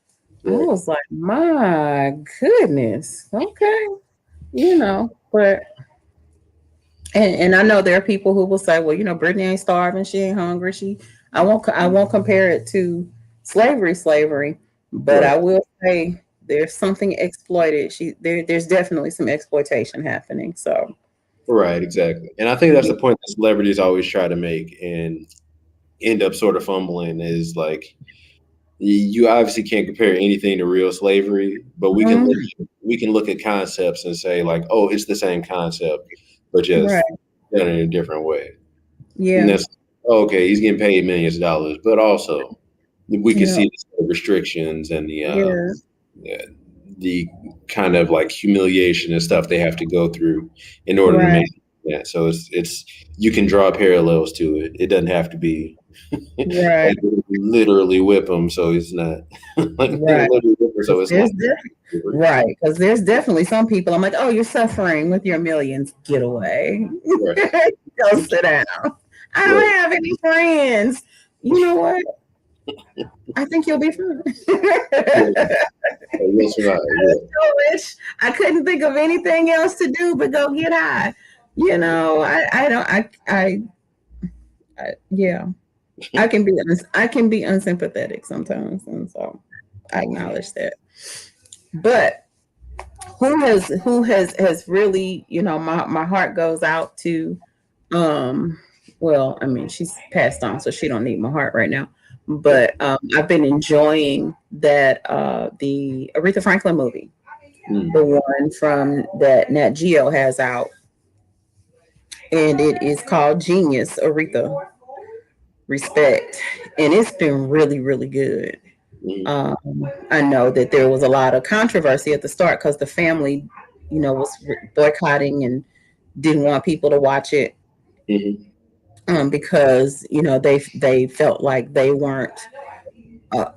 I Right. was like, my goodness. Okay. But and I know there are people who will say, well, Brittany ain't starving, she ain't hungry. I won't compare it to slavery, but Right. I will say there's something exploited. There's definitely some exploitation happening. So Right. Exactly. And I think that's the point that celebrities always try to make and end up sort of fumbling is like you obviously can't compare anything to real slavery, but we can look at concepts and say like, oh, it's the same concept, but right. just done in a different way. And Yeah. that's okay. He's getting paid millions of dollars, but also we can Yeah. see the sort of restrictions and Yeah. the kind of like humiliation and stuff they have to go through in order to Right. make that. So it's you can draw parallels to it. It doesn't have to be Right. like literally whip him, so it's not like Right. literally whip him, so 'Cause it's not. right. Because there's definitely some people I'm like, oh, you're suffering with your millions. Get away. Right, Go sit down. I right. don't have any friends. You know what? I think you'll be fine. Yeah, you'll survive. Yeah, So rich. I couldn't think of anything else to do but go get high. I don't. Yeah. I can be unsympathetic sometimes, and so I acknowledge that. But who has really, my heart goes out to, um well, I mean, she's passed on, so she don't need my heart right now. But I've been enjoying that the Aretha Franklin movie, the one from that Nat Geo has out, and it is called Genius, Aretha Respect, and it's been really, really good. Um, I know that there was a lot of controversy at the start because the family, was boycotting and didn't want people to watch it, because they felt like they weren't uh,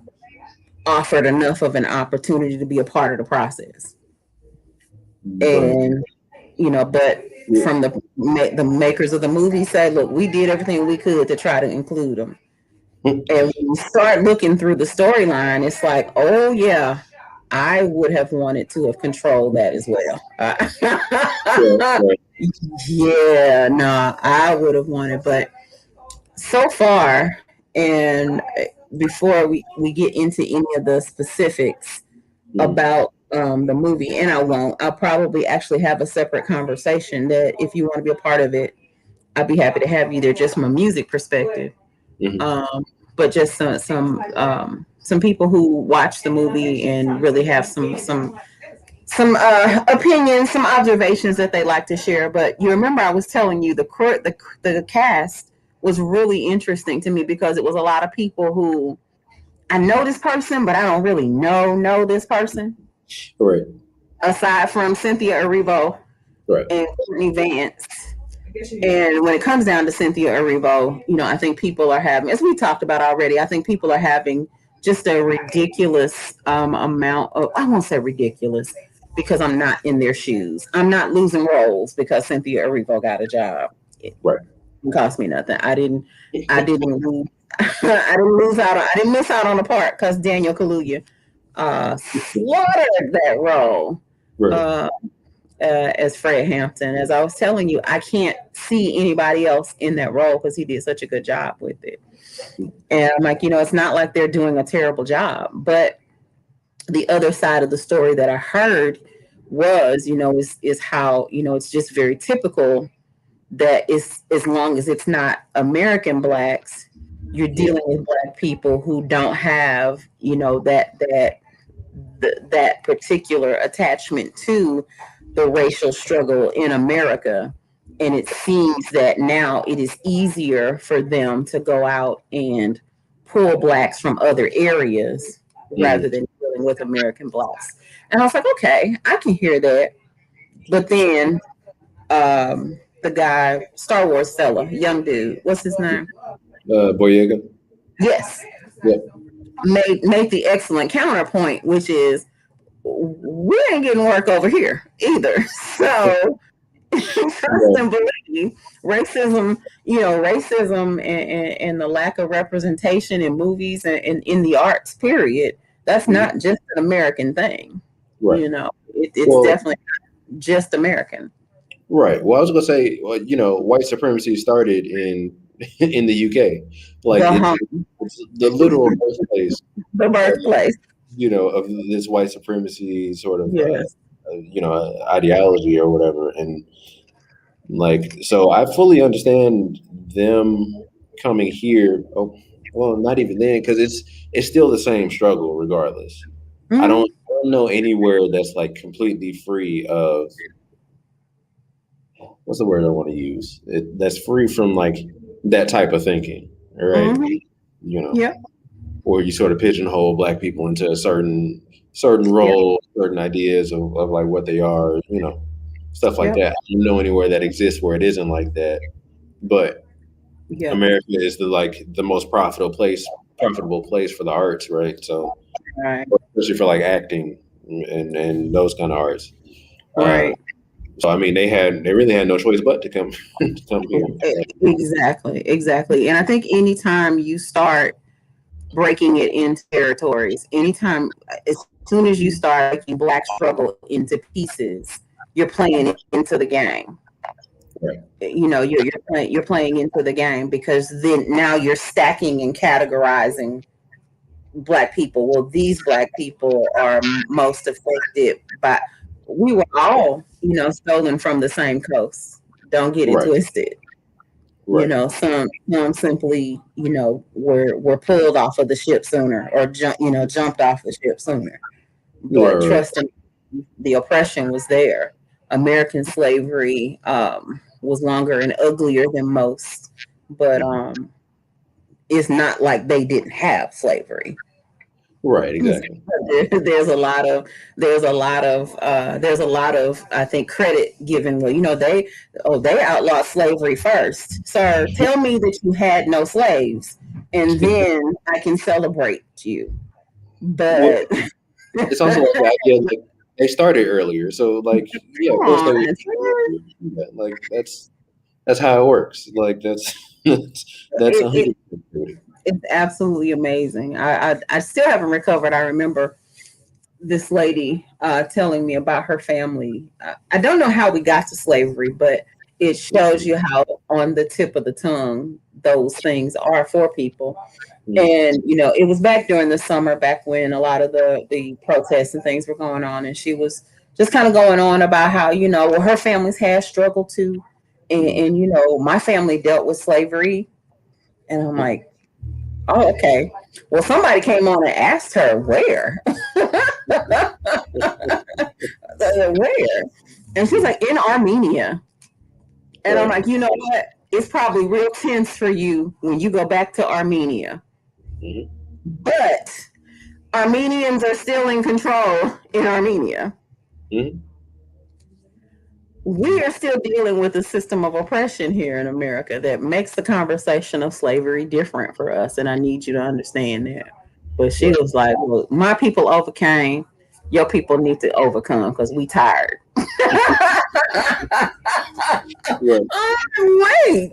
offered enough of an opportunity to be a part of the process. And but from the makers of the movie said, look, we did everything we could to try to include them. And when you start looking through the storyline, it's like, oh yeah, I would have wanted to have controlled that as well. Yeah, no, I would have wanted, but so far, and before we get into any of the specifics about the movie, and I'll probably actually have a separate conversation that if you want to be a part of it, I'd be happy to have you there just from a music perspective. But just some people who watch the movie and really have some opinions, some observations that they like to share. But you remember I was telling you the cast was really interesting to me because it was a lot of people who I know this person, but I don't really know this person. Right. Aside from Cynthia Erivo and Courtney Vance. And when it comes down to Cynthia Erivo, I think people are having, as we talked about already, I think people are having just a ridiculous amount of, I won't say ridiculous because I'm not in their shoes. I'm not losing roles because Cynthia Erivo got a job. It didn't cost me nothing. I didn't lose I didn't miss out on the part because Daniel Kaluuya slaughtered that role. As Fred Hampton. As I was telling you, I can't see anybody else in that role because he did such a good job with it. And I'm like, it's not like they're doing a terrible job. But the other side of the story that I heard was, is how, it's just very typical that as long as it's not American Blacks, you're dealing with Black people who don't have, that particular attachment to the racial struggle in America. And it seems that now it is easier for them to go out and pull Blacks from other areas rather than dealing with American Blacks. And I was like, okay, I can hear that. But then the guy, Star Wars fella, young dude, what's his name? Boyega. Yes. Yep. Made the excellent counterpoint, which is we ain't getting work over here either. So trust and believe racism, racism and the lack of representation in movies and in the arts, period. That's not just an American thing. Right. It's definitely not just American. Right. Well, I was gonna say, white supremacy started in the UK, like it's the literal birthplace. The birthplace. Of this white supremacy sort of, ideology or whatever. And so I fully understand them coming here. Oh, well, not even then, because it's still the same struggle regardless. I don't know anywhere that's like completely free of, what's the word I want to use? That's free from like that type of thinking, right? Or you sort of pigeonhole Black people into a certain role, certain ideas of like what they are, stuff like that. I don't know anywhere that exists where it isn't like that. But America is the most profitable place for the arts, right? So especially for like acting and those kind of arts. Right. So I mean, they really had no choice but to come here. Exactly. And I think anytime you start breaking it into territories, as soon as you start making Black struggle into pieces, you're playing it into the game. Right. You're playing into the game because then now you're stacking and categorizing Black people. Well, these Black people are most affected by. We were all, stolen from the same coast. Don't get it twisted. You Right. know, some simply, were pulled off of the ship sooner, or jumped off the ship sooner. Right. But Right. trust, the oppression was there. American slavery was longer and uglier than most, but Mhm. it's not like they didn't have slavery. Right. Exactly. There's a lot of I think credit given. Well, they outlawed slavery first, sir. Tell me that you had no slaves, and then I can celebrate you. Well, But it's also like the idea like they started earlier, so like yeah, come of course they would. on, sir. Like that's how it works. Like that's It, it, 100%. it's absolutely amazing. I still haven't recovered. I remember this lady telling me about her family. I don't know how we got to slavery, but it shows you how on the tip of the tongue those things are for people. Mm. And it was back during the summer, back when a lot of the protests and things were going on, and she was just kind of going on about how well, her family's had struggled too, Mm. and my family dealt with slavery, and I'm Mm. like, oh, okay. Well, somebody came on and asked her where. Where? And she's like, in Armenia. And I'm Right. like, you know what? It's probably real tense for you when you go back to Armenia. Mhm. But Armenians are still in control in Armenia. Mhm. We are still dealing with a system of oppression here in America that makes the conversation of slavery different for us. And I need you to understand that. But she Right. was like, well, my people overcame. Your people need to overcome because we tired. Right. Wait,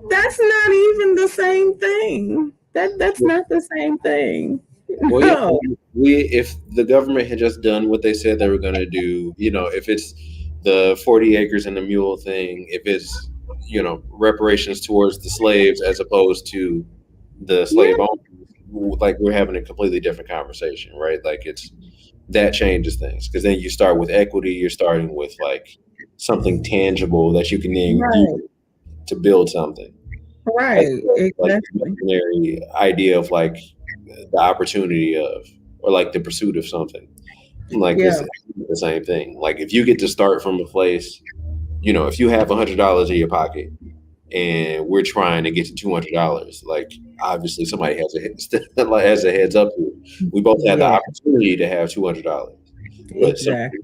that's not even the same thing. That's not the same thing. Well, yeah. No. We if the government had just done what they said they were going to do, if it's the 40 acres and the mule thing, if it's reparations towards the slaves as opposed to the Yeah. slave owners, like we're having a completely different conversation, right? Like it's that changes things because then you start with equity. You're starting with like something tangible that you can then use Right. to build something, as Right. opposed to, like the Exactly. imaginary idea of like the opportunity of or like the pursuit of something. Like it's Yeah. the same thing. Like if you get to start from a place, if you have $100 in your pocket and we're trying to get to $200, like obviously somebody has like has a heads up here. We both have the Yeah. opportunity to have $200, but Exactly.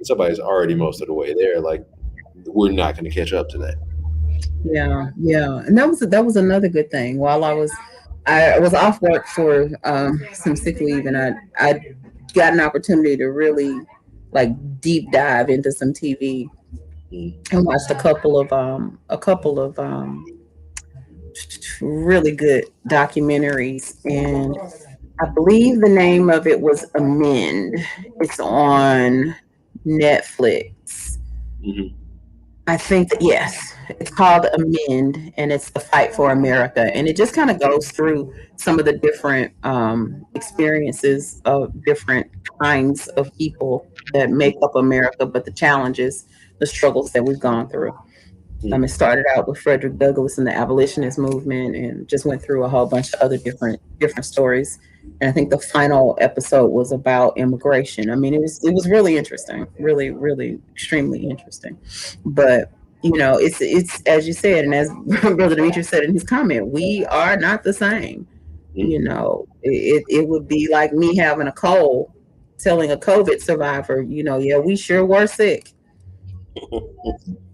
somebody's already most of the way there. Like we're not going to catch up to that. Yeah. Yeah. And that was another good thing. While I was off work for some sick leave, and I got an opportunity to really like deep dive into some TV Mm. and watched a couple of really good documentaries, and I believe the name of it was Amend. It's on Netflix. Hmm. I think that, yes, it's called Amend, and it's the fight for America, and it just kind of goes through some of the different experiences of different kinds of people that make up America, but the challenges, the struggles that we've gone through. It started out with Frederick Douglass and the abolitionist movement, and just went through a whole bunch of other different stories. And I think the final episode was about immigration. I mean, it was really interesting, really, really extremely interesting. But it's as you said, and as Brother Demetrius said in his comment, we are not the same. It would be like me having a cold, telling a COVID survivor, yeah, we sure were sick.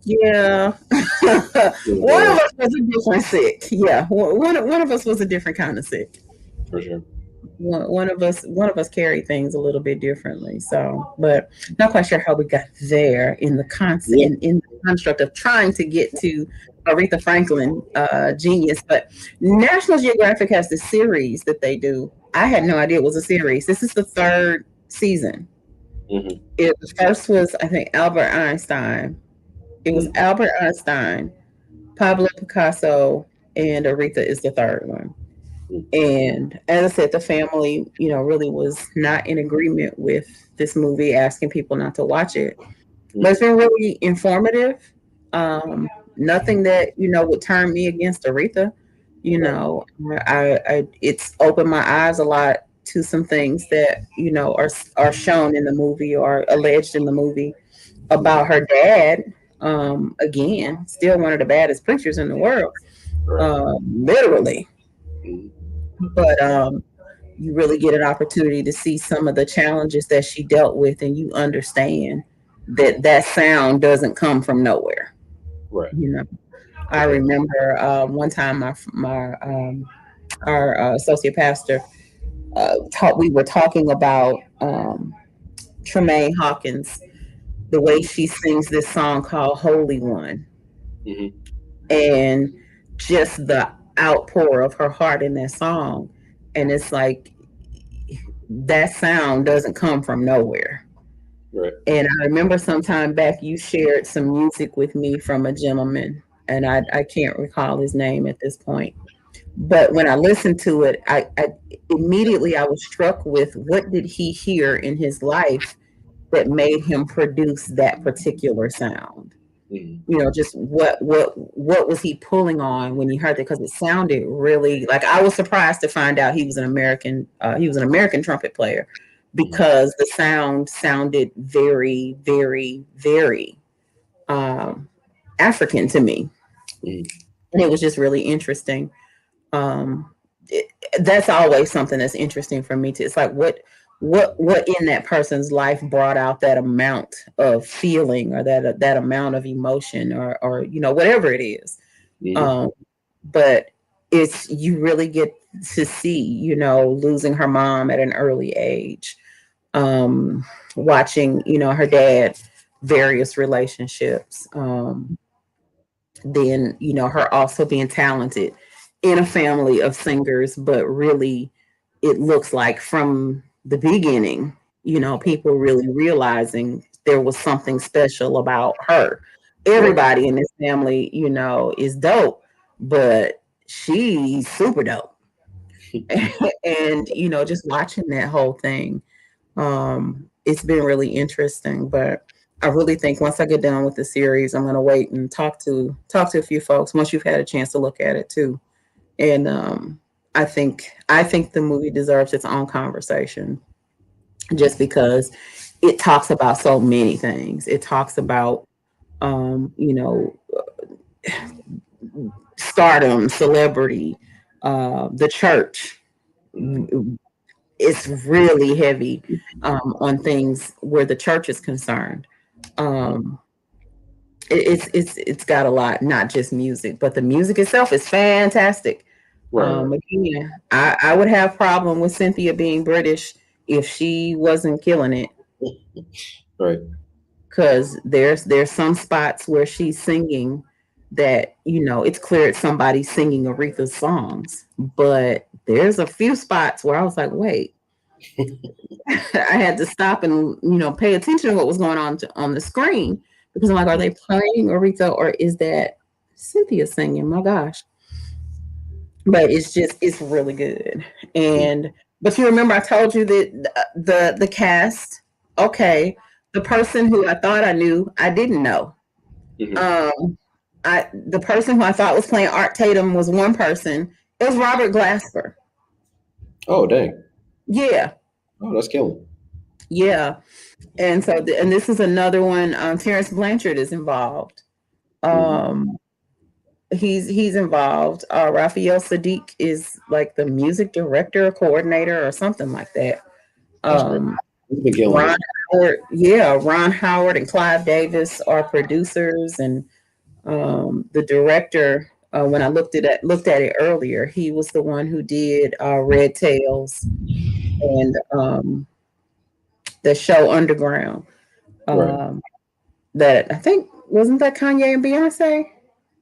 Yeah. One of Yeah, us was a different sick. Yeah. One of us was a different kind of sick. for sure. One of us carried things a little bit differently. So, but not quite sure how we got there in the concept, Yeah. in the construct of trying to get to Aretha Franklin genius. But National Geographic has this series that they do. I had no idea it was a series. This is the third season. Hmm. The first was, I think, Albert Einstein. It was Albert Einstein, Pablo Picasso, and Aretha is the third one. And as I said, the family, really was not in agreement with this movie, asking people not to watch it. But it's been really informative. Um, Nothing that would turn me against Aretha. It's opened my eyes a lot to some things that are shown in the movie or alleged in the movie about her dad. Again, still one of the baddest preachers in the world, literally. But you really get an opportunity to see some of the challenges that she dealt with, and you understand that sound doesn't come from nowhere. Right. I remember one time our associate pastor we were talking about Tremaine Hawkins, the way she sings this song called Holy One, and just the outpour of her heart in that song. And it's like that sound doesn't come from nowhere. Right. And I remember some time back you shared some music with me from a gentleman, and I can't recall his name at this point. But when I listened to it, I immediately I was struck with what did he hear in his life that made him produce that particular sound. Just what was he pulling on when he heard it? Because it sounded really like, I was surprised to find out he was an American trumpet player, because the sound sounded very, very, very African to me, and it was just really interesting. That's always something that's interesting for me too. It's like what in that person's life brought out that amount of feeling, or that amount of emotion, or whatever it is. But you really get to see, losing her mom at an early age, watching, her dad, various relationships, then, her also being talented in a family of singers, but really it looks like from the beginning, people really realizing there was something special about her. Everybody in this family, is dope, but she's super dope. And, just watching that whole thing, it's been really interesting. But I really think once I get done with the series, I'm going to wait and talk to a few folks once you've had a chance to look at it too. And I think the movie deserves its own conversation, just because it talks about so many things. It talks about stardom, celebrity, the church. It's really heavy on things where the church is concerned. It's got a lot, not just music, but the music itself is fantastic. Again, I would have problem with Cynthia being British if she wasn't killing it. Right. Because there's some spots where she's singing that, it's clear it's somebody singing Aretha's songs. But there's a few spots where I was like, wait. I had to stop and, pay attention to what was going on the screen, because I'm like, are they playing Aretha, or is that Cynthia singing? My gosh. But it's really good. But you remember I told you that the cast, okay, the person who I thought I knew, I didn't know. The person who I thought was playing Art Tatum was one person. It was Robert Glasper. Oh, dang. Yeah. Oh, that's killing. Yeah. And so, and this is another one. Terrence Blanchard is involved. He's involved. Raphael Sadiq is like the music director or coordinator or something like that. Ron Howard and Clive Davis are producers, and the director. When I looked at it earlier, he was the one who did Red Tails and the show Underground. That I think, wasn't that Kanye and Beyonce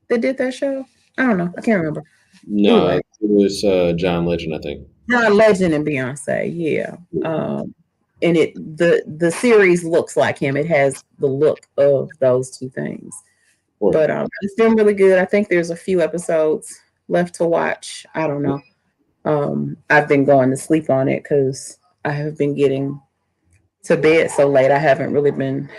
that did that show? I don't know. I can't remember. No, anyway, it was John Legend, I think. John Legend and Beyonce, yeah. And the series looks like him. It has the look of those two things. But it's been really good. I think there's a few episodes left to watch. I don't know. I've been going to sleep on it because I have been getting to bed so late. I haven't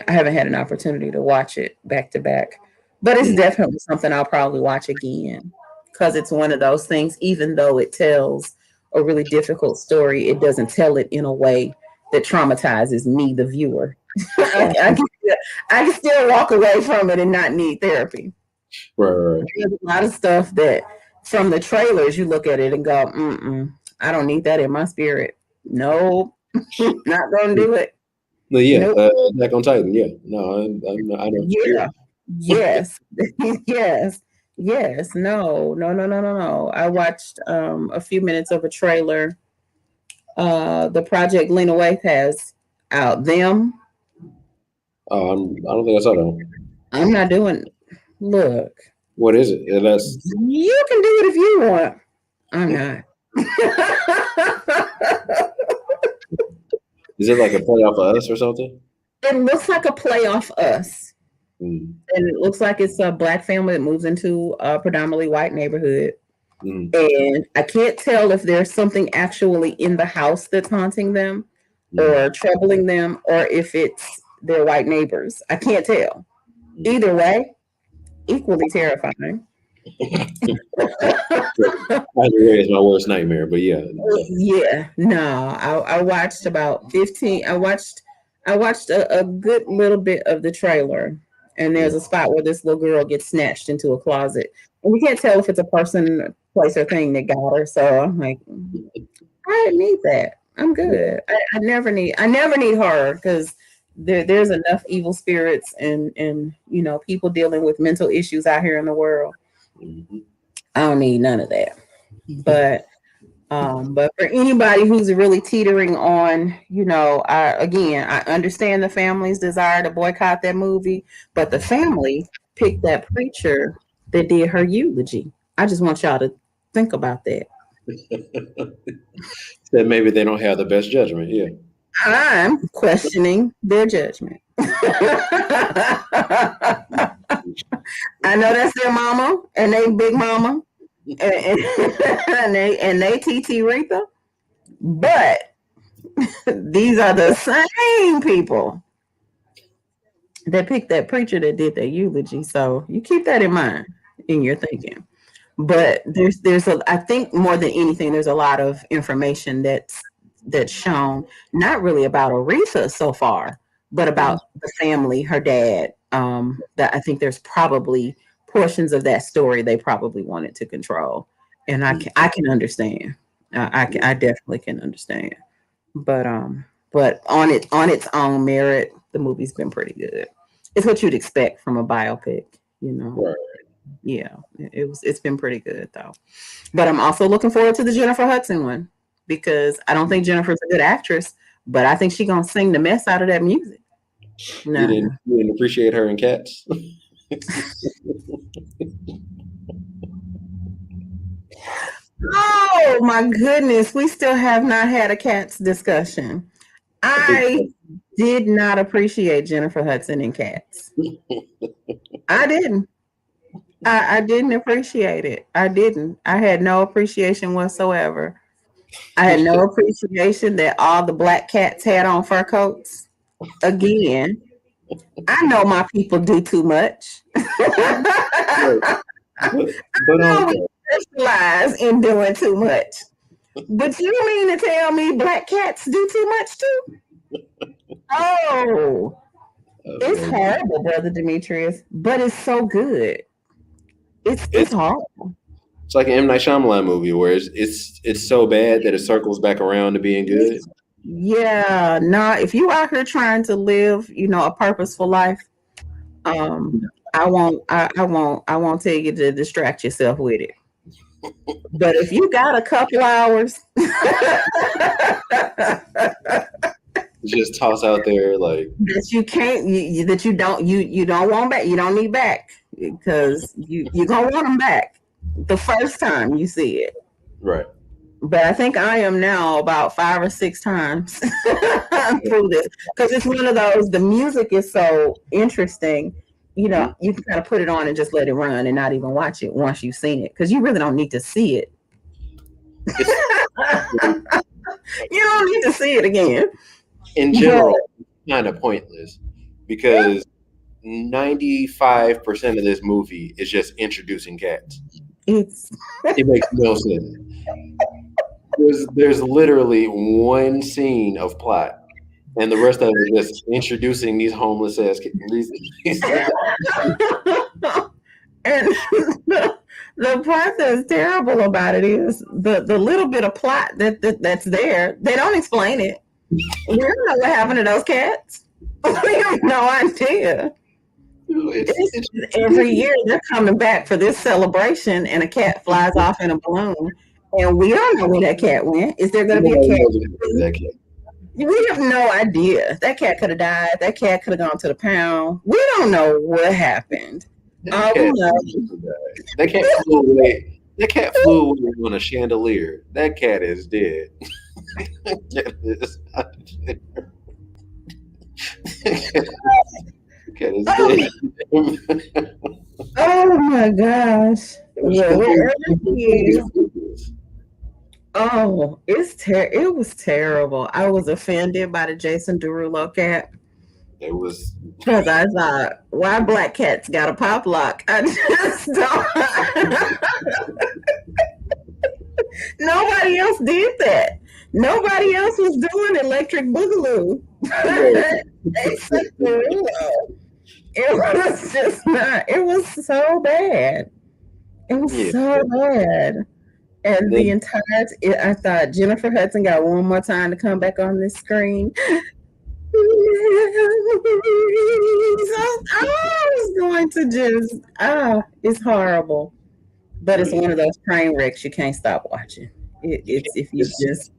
had an opportunity to watch it back to back. But it's definitely something I'll probably watch again because it's one of those things, even though it tells a really difficult story, it doesn't tell it in a way that traumatizes me, the viewer. I can still walk away from it and not need therapy. Right. There's a lot of stuff that from the trailers you look at it and go, I don't need that in my spirit. No, not gonna do it. No, yeah, nope. Attack on Titan. Yeah, no, I don't. Yeah, yes, yes. No. I watched a few minutes of a trailer. The project Lena Waithe has out. Them. Oh, I don't think I saw that one. I'm not doing. Look. What is it? You can do it if you want. I'm not. Is it like a play off of Us or something? It looks like a play off Us. And it looks like it's a Black family that moves into a predominantly white neighborhood. And I can't tell if there's something actually in the house that's haunting them or troubling them, or if it's their white neighbors. I can't tell. Either way, equally terrifying. It's my worst nightmare, but yeah. Yeah, no, I watched about 15. I watched a good little bit of the trailer, and there's a spot where this little girl gets snatched into a closet, and we can't tell if it's a person, place, or thing that got her. So I'm like, I didn't need that. I'm good. I never need horror because there's enough evil spirits and people dealing with mental issues out here in the world. I don't need none of that. But for anybody who's really teetering on, I understand the family's desire to boycott that movie, but the family picked that preacher that did her eulogy. I just want y'all to think about that. That maybe they don't have the best judgment. Yeah. I'm questioning their judgment. I know that's their mama and they big mama and they TT Retha, but these are the same people that picked that preacher that did that eulogy. So you keep that in mind in your thinking. But I think more than anything, there's a lot of information that's shown, not really about Aretha so far, but about the family, her dad. That I think there's probably portions of that story they probably wanted to control, and I can understand. I definitely can understand. But on its own merit, the movie's been pretty good. It's what you'd expect from a biopic, Right. Yeah, it's been pretty good though. But I'm also looking forward to the Jennifer Hudson one because I don't think Jennifer's a good actress, but I think she's gonna sing the mess out of that music. No. You didn't appreciate her in Cats? Oh my goodness, we still have not had a Cats discussion. I did not appreciate Jennifer Hudson in Cats. I didn't. I didn't appreciate it. I didn't. I had no appreciation whatsoever. I had no appreciation that all the black cats had on fur coats. Again, I know my people do too much. I know we specialize in doing too much. But you mean to tell me black cats do too much too? Oh, it's horrible, Brother Demetrius, but it's so good. It's horrible. It's like an M. Night Shyamalan movie where it's so bad that it circles back around to being good. Yeah, if you out here trying to live, a purposeful life, I won't tell you to distract yourself with it. But if you got a couple hours, just toss out there like that you can't, that you don't want back, you don't need back because you're gonna want them back the first time you see it. Right. But I think I am now about 5 or 6 times through this because it's one of those. The music is so interesting. You can kind of put it on and just let it run and not even watch it once you've seen it because you really don't need to see it. You don't need to see it again. In general, it's kind of pointless because 95% of this movie is just introducing cats. It makes no sense. There's literally one scene of plot, and the rest of it is just introducing these homeless ass kids. And the part that's terrible about it is the little bit of plot that's there. They don't explain it. We don't know what happened to those cats. We have no idea. Every year they're coming back for this celebration, and a cat flies off in a balloon, and we don't know where that cat went. Is there going to be a cat? We have no idea. That cat could have died. That cat could have gone to the pound. We don't know what happened. That cat flew away. That cat flew away on a chandelier. That cat is dead. Cat is dead. Oh my gosh. Wherever he is. Oh, it was terrible. I was offended by the Jason Derulo cat. It was because I thought, why black cats got a pop lock? I just don't. Nobody else did that. Nobody else was doing Electric Boogaloo. Except Derulo. It was just not. It was so bad. It was so bad. And the entire, I thought Jennifer Hudson got one more time to come back on this screen. So I was going to just, it's horrible. But it's one of those train wrecks you can't stop watching. It's if you just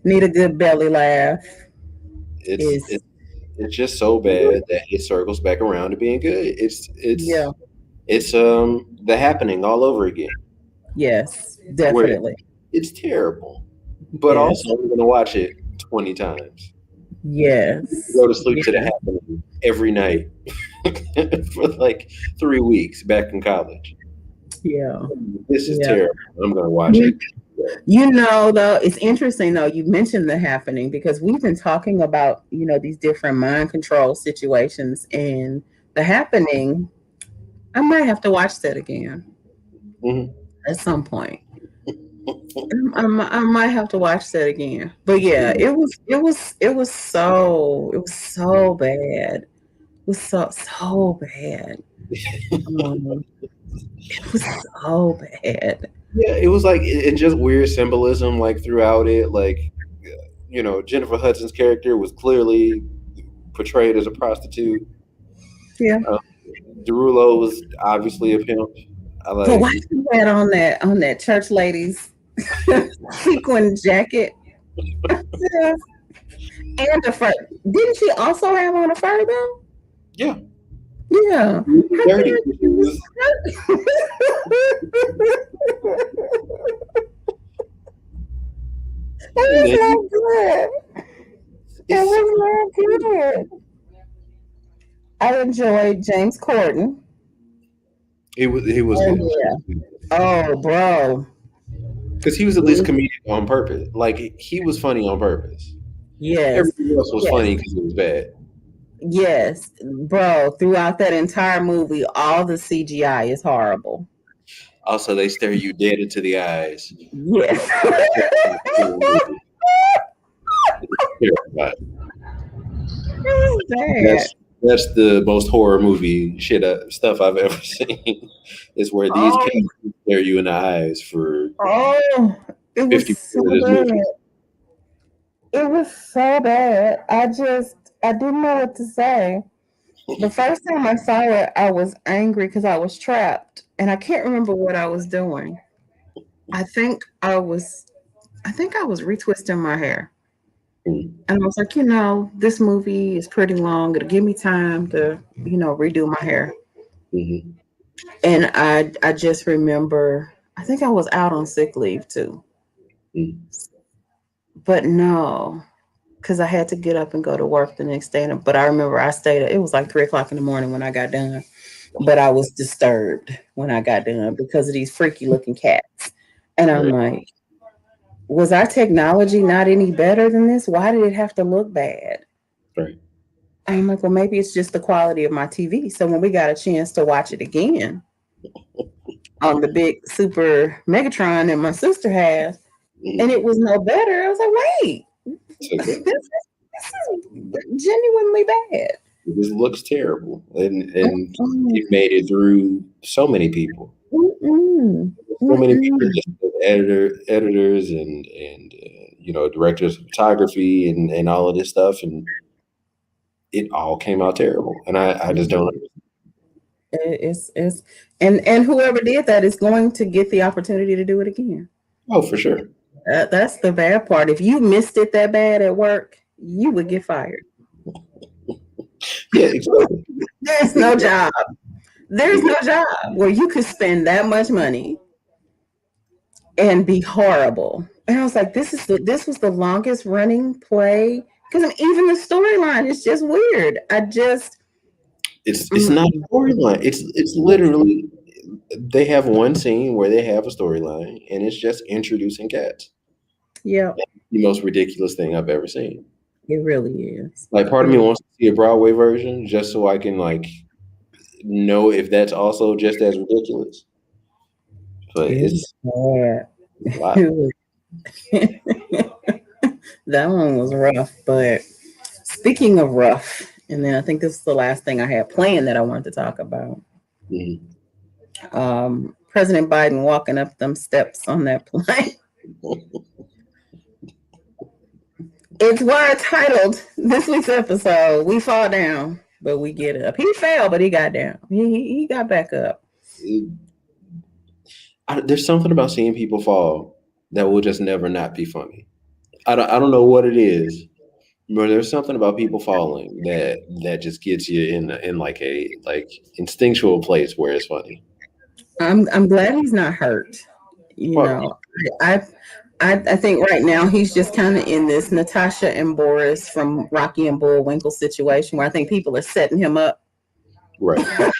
need a good belly laugh. It's just so bad that it circles back around to being good. It's The Happening all over again. Yes, definitely. It's terrible, but also I'm going to watch it 20 times. Yes. Go to sleep to The Happening every night for like 3 weeks back in college. Yeah. This is terrible. I'm going to watch it. You know, though, it's interesting, though, you mentioned The Happening because we've been talking about, these different mind control situations, and The Happening, I might have to watch that again at some point. I might have to watch that again. But yeah, it was so bad. It was so bad. It was so bad. Yeah, it was like, and just weird symbolism like throughout it. Like, Jennifer Hudson's character was clearly portrayed as a prostitute. Yeah. Derulo was obviously a pimp. But why you had on that church lady's sequin jacket? Yeah. And a fur. Didn't she also have on a fur though? Yeah. Yeah. Dirty. It was not good. It was not good. I enjoyed James Corden. He was good. Yeah. Oh, bro. Because he was at least comedic on purpose. Like, he was funny on purpose. Yes. Everything else was funny because it was bad. Yes, bro. Throughout that entire movie, all the CGI is horrible. Also, they stare you dead into the eyes. Yes. That's the most horror movie stuff I've ever seen. Is where these kids stare you in the eyes for 50% of this movie. It was so bad. I didn't know what to say. The first time I saw it, I was angry because I was trapped, and I can't remember what I was doing. I think I was retwisting my hair. And I was like, this movie is pretty long. It'll give me time to, redo my hair. Mm-hmm. And I just remember, I think I was out on sick leave too. Mm-hmm. But no, because I had to get up and go to work the next day. But I remember I stayed, it was like 3:00 in the morning when I got done. But I was disturbed when I got done because of these freaky looking cats. And I'm like, was our technology not any better than this? Why did it have to look bad? Right. I'm like, well, maybe it's just the quality of my TV. So when we got a chance to watch it again on the big super Megatron that my sister has, and it was no better, I was like, wait, this is genuinely bad. This looks terrible, and it made it through so many people. Mm-mm. So many people, Mm-mm. just editors, and directors of photography, and all of this stuff, and it all came out terrible. And I just don't. It's and whoever did that is going to get the opportunity to do it again. Oh, for sure. That's the bad part. If you missed it that bad at work, you would get fired. Yeah, exactly. There's no job. There's no job where you could spend that much money and be horrible. And I was like, this was the longest running play because even the storyline is just weird. It's not a storyline. It's literally they have one scene where they have a storyline, and it's just introducing cats. Yeah, The most ridiculous thing I've ever seen. it really is. Like, part of me wants to see a Broadway version just so I can know if that's also just as ridiculous. But it's bad. a lot. That one was rough. But speaking of rough, and then I think this is the last thing I had planned that I wanted to talk about. Mhm. President Biden walking up them steps on that plane. It's word titled this week's episode. We fall down, but we get up. He fell, but he got down. He got back up. There's something about seeing people fall that will just never not be funny. I don't know what it is, but there's something about people falling that just gets you in like a instinctual place where it's funny. I'm glad he's not hurt. I think right now he's just kind of in this Natasha and Boris from Rocky and Bullwinkle situation where I think people are setting him up. Right. I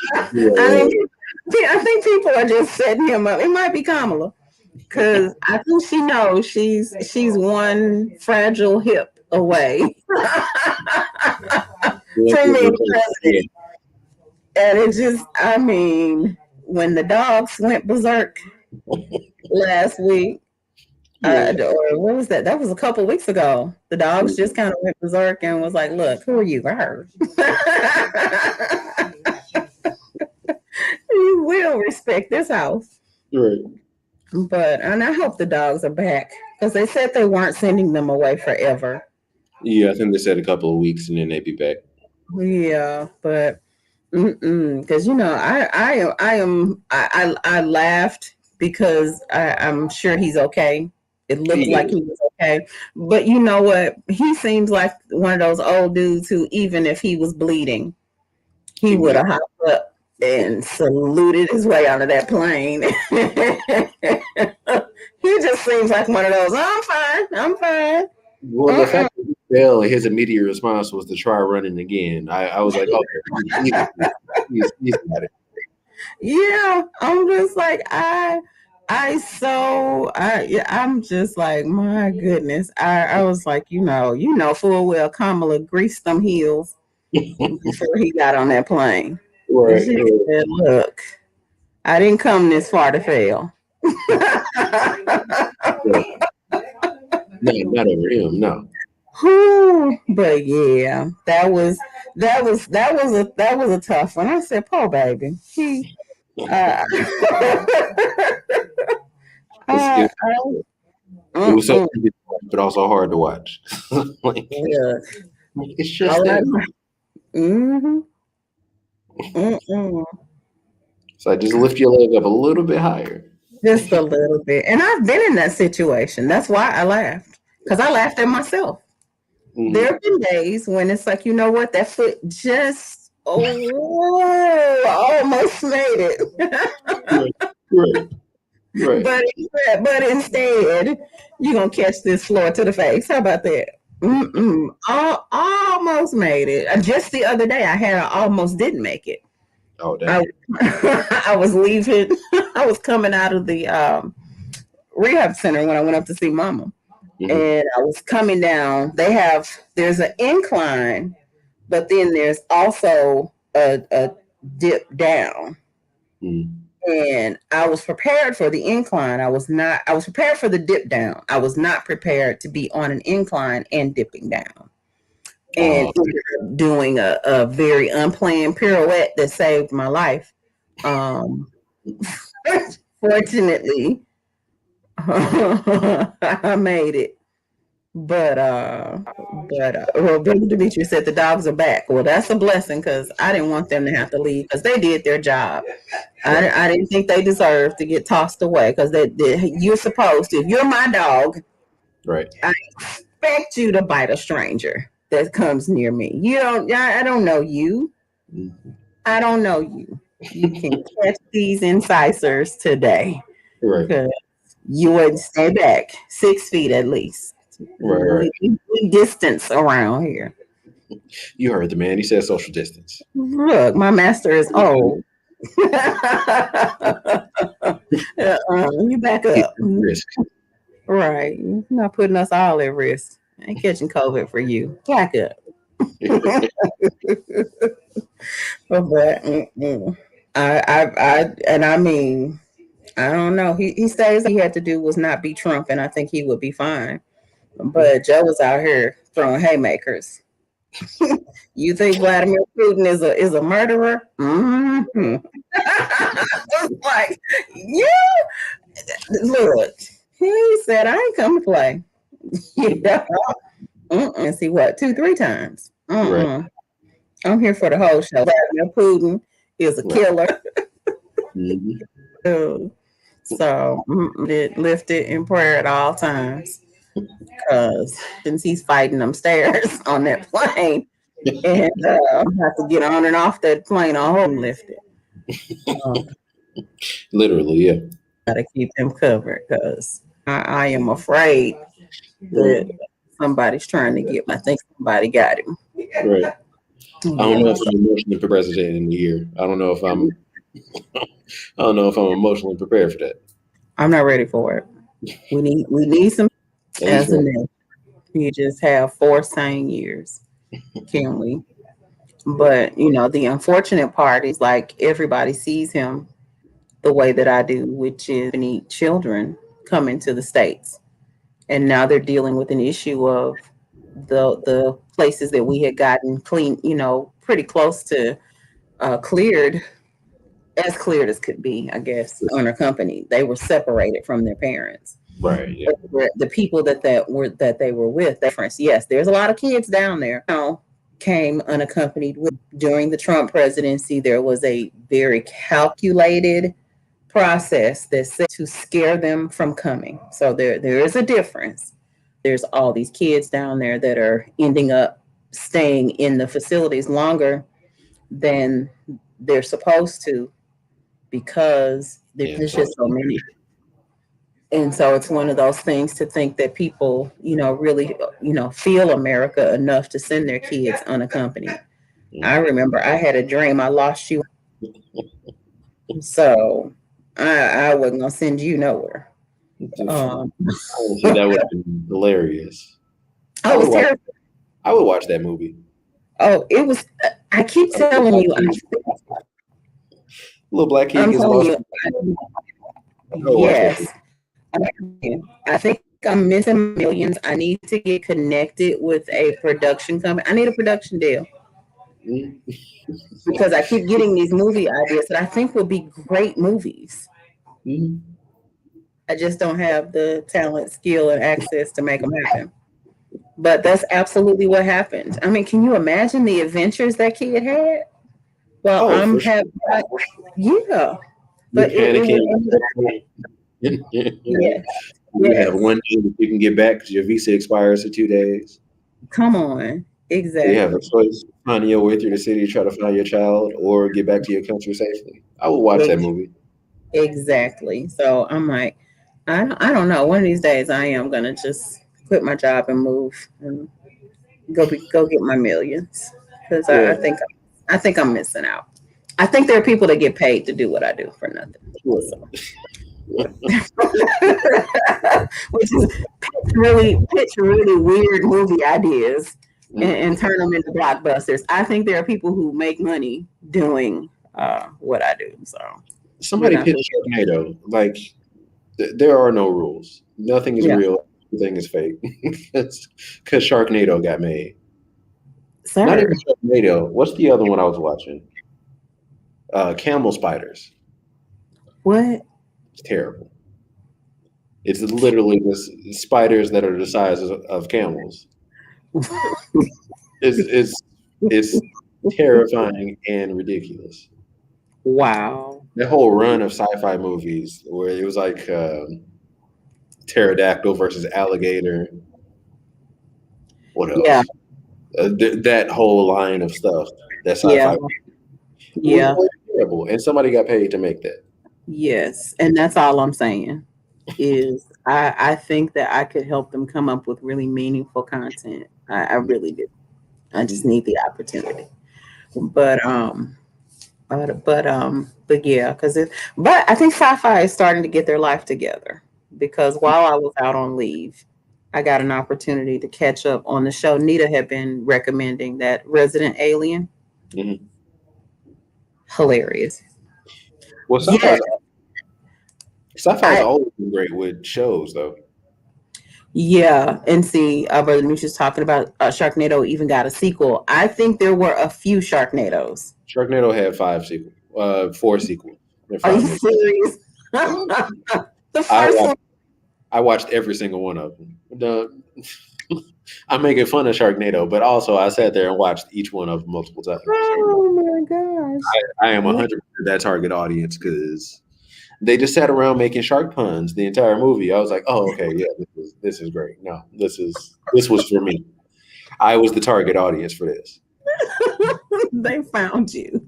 think people are just setting him up. It might be Kamala because I think she knows she's one fragile hip away from being president. And it just, I mean, when the dogs went berserk last week, or what was that? That was a couple weeks ago. The dogs just kind of went berserk and was like, "Look, who are you?" Her. You will respect this house, right? And I hope the dogs are back because they said they weren't sending them away forever. Yeah, I think they said a couple of weeks and then they'd be back. Yeah, but because I laughed because I'm sure he's okay. It looked like he was okay. But you know what? He seems like one of those old dudes who, even if he was bleeding, he would have hopped up and saluted his way out of that plane. He just seems like one of those, I'm fine. Well, the fact that he fell, his immediate response was to try running again. I was like, okay, he's got it. Yeah, I'm just like, I'm just like, my goodness. I was like, full well Kamala greased them heels before he got on that plane. Right. Said, look, I didn't come this far to fail. No, not over him, no. But yeah, that was a tough one. I said, poor baby. It was so easy to watch, but also hard to watch. It's just that. So I just lift your leg up a little bit higher. Just a little bit. And I've been in that situation. That's why I laughed. Because I laughed at myself. Mm-hmm. There have been days when it's like, you know what? That foot just almost made it. Right. But instead, you're going to catch this floor to the face. How about that? Almost made it. Just the other day, I almost didn't make it. Oh, damn. I was leaving. I was coming out of the rehab center when I went up to see Mama. Mm-hmm. And I was coming down. There's an incline but then there's also a dip down. And I was prepared for the incline. I was prepared for the dip down. I was not prepared to be on an incline and dipping down. And doing a very unplanned pirouette that saved my life. Fortunately, I made it. But Brother Demetrius said the dogs are back. Well, that's a blessing because I didn't want them to have to leave because they did their job. I didn't think they deserved to get tossed away because you're supposed to. If you're my dog, right? I expect you to bite a stranger that comes near me. I don't know you. I don't know you. You can catch these incisors today. Right. Because you would stay back 6 feet at least. Right. Distance around here. You heard the man. He said social distance. Look, my master is old. You back up. Risk. Right. You're not putting us all at risk. I ain't catching COVID for you. Back up. But I mean, I don't know. He says he had to do was not be Trump, and I think he would be fine. But Joe was out here throwing haymakers. You think Vladimir Putin is a murderer? Mm-hmm. Like, yeah. Look, he said, I ain't come to play. And see what, 2-3 times. Right. I'm here for the whole show. Vladimir Putin is a killer. So lift it in prayer at all times. Because since he's fighting them stairs on that plane, and have to get on and off that plane on home lifted. Literally, yeah. Gotta keep him covered because I am afraid that somebody's trying to get him. I think somebody got him. Right. I don't know if I'm emotionally prepared in the year. I don't know if I'm emotionally prepared for that. I'm not ready for it. We need some. As a nation, we just have 4 sane years, can we? But the unfortunate part is like everybody sees him the way that I do, which is many children coming to the States, and now they're dealing with an issue of the places that we had gotten clean, pretty close to cleared as could be, I guess, unaccompanied. They were separated from their parents. Right. Yeah. The people that they were with. Yes, there's a lot of kids down there. Came unaccompanied with. During the Trump presidency, there was a very calculated process that said to scare them from coming. So there is a difference. There's all these kids down there that are ending up staying in the facilities longer than they're supposed to because there's just so many. And so it's one of those things to think that people, really, feel America enough to send their kids unaccompanied. I remember I had a dream. I lost you. So I wasn't going to send you nowhere. That would have been hilarious. Oh, it was terrible. I would watch that movie. Oh, it was. I keep telling you. Little black kid gets lost. Yes. I think I'm missing millions. I need to get connected with a production company. I need a production deal because I keep getting these movie ideas that I think would be great movies. I just don't have the talent, skill, and access to make them happen. But that's absolutely what happened. I mean, can you imagine the adventures that kid had? Well, I'm having, but yeah. You have one day that you can get back because your visa expires in 2 days. Come on. Exactly. You have a choice: finding your way through the city to try to find your child, or get back to your country safely. I would watch that movie. Exactly. So I'm like, I don't know. One of these days, I am gonna just quit my job and move and go get my millions because I think I'm missing out. I think there are people that get paid to do what I do for nothing. So. Which is pitch really weird movie ideas and turn them into blockbusters. I think there are people who make money doing what I do. So Somebody pitched Sharknado. Like, there are no rules. Nothing is real. Everything is fake. Because Sharknado got made. Sir. Not even Sharknado. What's the other one I was watching? Camel Spiders. What? It's terrible. It's literally just spiders that are the size of camels. It's terrifying and ridiculous. Wow. That whole run of sci-fi movies where it was like pterodactyl versus alligator. What else? Yeah. That whole line of stuff. That sci-fi. Yeah. Was terrible, and somebody got paid to make that. Yes, and that's all I'm saying. Is I think that I could help them come up with really meaningful content. I really do. I just need the opportunity. But yeah, but I think sci-fi is starting to get their life together, because while I was out on leave, I got an opportunity to catch up on the show. Nita had been recommending, that Resident Alien. Mm-hmm. Hilarious. Well, sci-fi's always been great with shows, though. Yeah, and see, Brother Nutri's talking about Sharknado even got a sequel. I think there were a few Sharknados. Sharknado had 4 sequels. Are you serious? The first one. I watched every single one of them. I'm making fun of Sharknado, but also I sat there and watched each one of them multiple times. Oh my gosh! I am 100% that target audience, because they just sat around making shark puns the entire movie. I was like, oh, okay, yeah, this is great. No, this was for me. I was the target audience for this. They found you.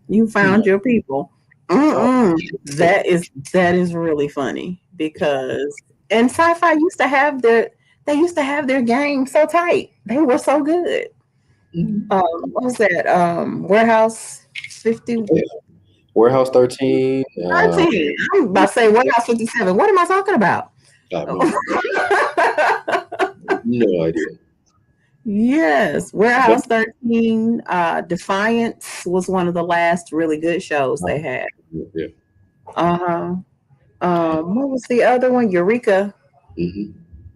You found your people. That is really funny, because sci-fi used to have their game so tight. They were so good. What was that? Warehouse 50. Warehouse 13. 13. I'm about to say Warehouse 57. What am I talking about? No idea. Yes, Warehouse 13. Defiance was one of the last really good shows they had. Yeah. What was the other one? Eureka. Mm-hmm.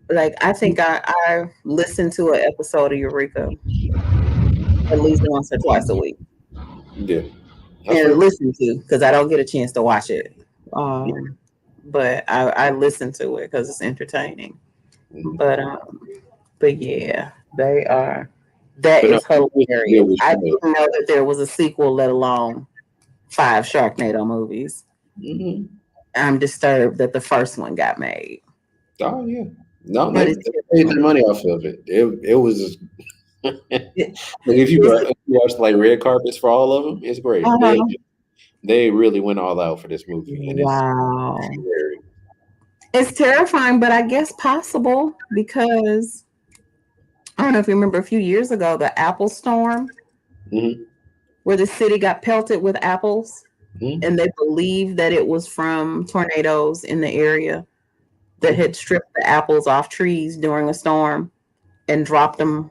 Like, I think I listened to an episode of Eureka at least once or twice a week. Yeah. And listen to, because I don't get a chance to watch it. But I listen to it because it's entertaining. But yeah, they are. That is hilarious. I didn't know that there was a sequel, let alone 5 Sharknado movies. Mm-hmm. I'm disturbed that the first one got made. Oh yeah, no, they made the money off of it. It was. If you watch like red carpets for all of them, it's great. They really went all out for this movie. And wow, it's terrifying, but I guess possible, because I don't know if you remember a few years ago, the apple storm, where the city got pelted with apples, and they believed that it was from tornadoes in the area that had stripped the apples off trees during a storm and dropped them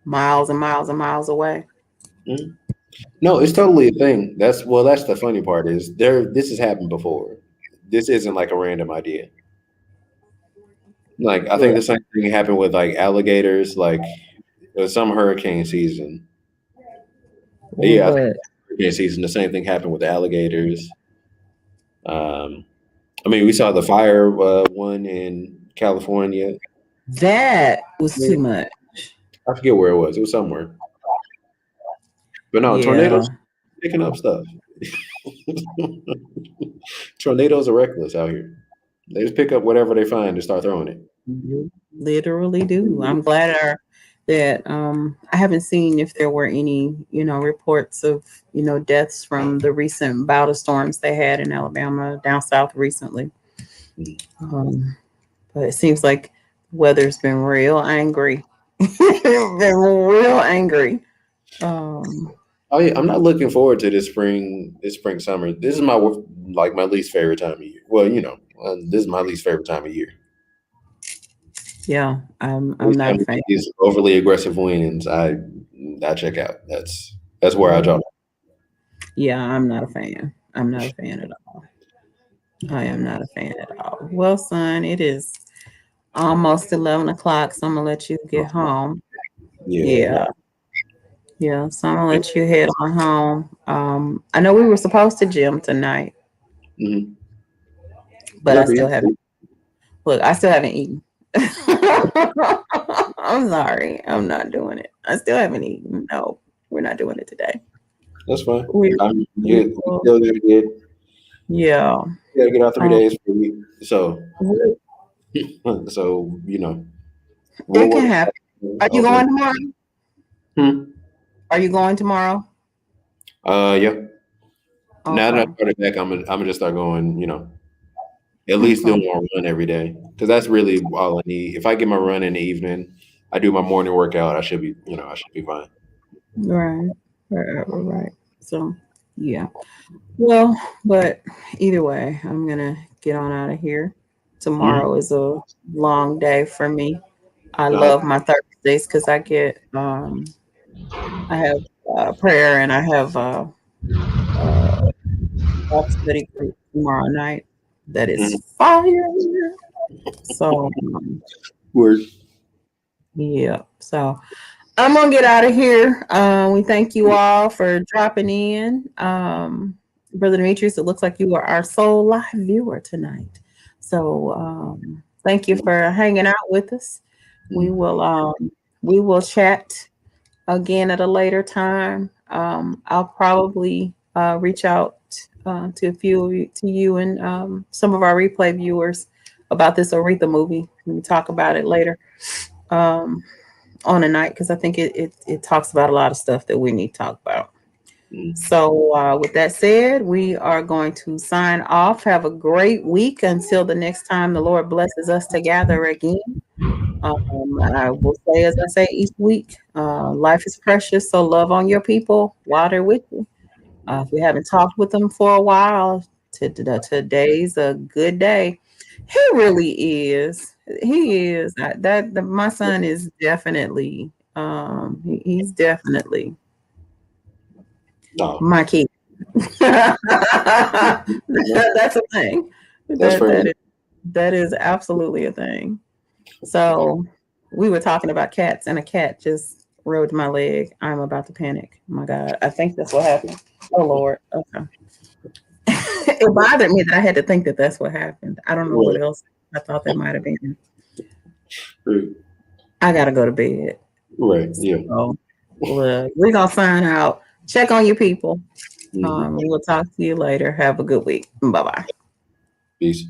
miles and miles and miles away. No, it's totally a thing. That's the funny part, is this has happened before. This isn't like a random idea. Like, I think the same thing happened with like alligators, like some hurricane season. Yeah, hurricane season. The same thing happened with the alligators. I mean, we saw the fire one in California. That was too much. I forget where it was. It was somewhere. But no, tornadoes picking up stuff. Tornadoes are reckless out here. They just pick up whatever they find and start throwing it. Literally do. I'm glad that I haven't seen if there were any, reports of, deaths from the recent bout of storms they had in Alabama, down south recently. But it seems like weather's been real angry. Been real angry. Oh yeah, I'm not looking forward to this spring, summer. This is my least favorite time of year. Well, this is my least favorite time of year. Yeah, I'm not a fan. These overly aggressive wins, I check out. That's where I draw. Yeah, I'm not a fan. I'm not a fan at all. I am not a fan at all. Well, son, it is almost 11 o'clock, so I'm gonna let you get home. Yeah. Yeah, yeah. So I'm gonna let you head on home. I know we were supposed to gym tonight, Mm-hmm. but I still haven't. Look, I still haven't eaten. I'm sorry. I'm not doing it. I still haven't eaten. No, we're not doing it today. That's fine. We Still good. Yeah. Yeah, get out 3 days for me. So, It so can happen. Are you going tomorrow? Hmm? Are you going tomorrow? Yeah. Okay. Now that I started back, I'm gonna just start going. At least doing my run every day, because that's really all I need. If I get my run in the evening, I do my morning workout. I should be fine. Right. So, yeah. Well, but either way, I'm gonna get on out of here. Tomorrow is a long day for me. I love my Thursdays because I get I have prayer and I have Bible study group tomorrow night. That is fire. So Word. yeah. So I'm gonna get out of here. We thank you all for dropping in. Brother Demetrius, it looks like you are our sole live viewer tonight. So thank you for hanging out with us. We will chat again at a later time. I'll probably reach out to a few of you, to you and some of our replay viewers about this Aretha movie. We can talk about it later. On a night, because I think it talks about a lot of stuff that we need to talk about. So with that said, we are going to sign off. Have a great week until the next time the Lord blesses us to gather again. I will say, as I say each week, life is precious, so love on your people while they're with you. If we haven't talked with them for a while, today's a good day. He really is. He is. My son is definitely. He's definitely my kid. That's a thing. That is absolutely a thing. So we were talking about cats, and a cat just rode my leg. I'm about to panic. Oh my God, I think that's what happened. Oh Lord. Okay. It bothered me that I had to think that that's what happened. I don't know what else I thought that might have been. I gotta go to bed. Right. Yeah. So, we're gonna sign out. Check on your people. We will talk to you later. Have a good week. Bye bye. Peace.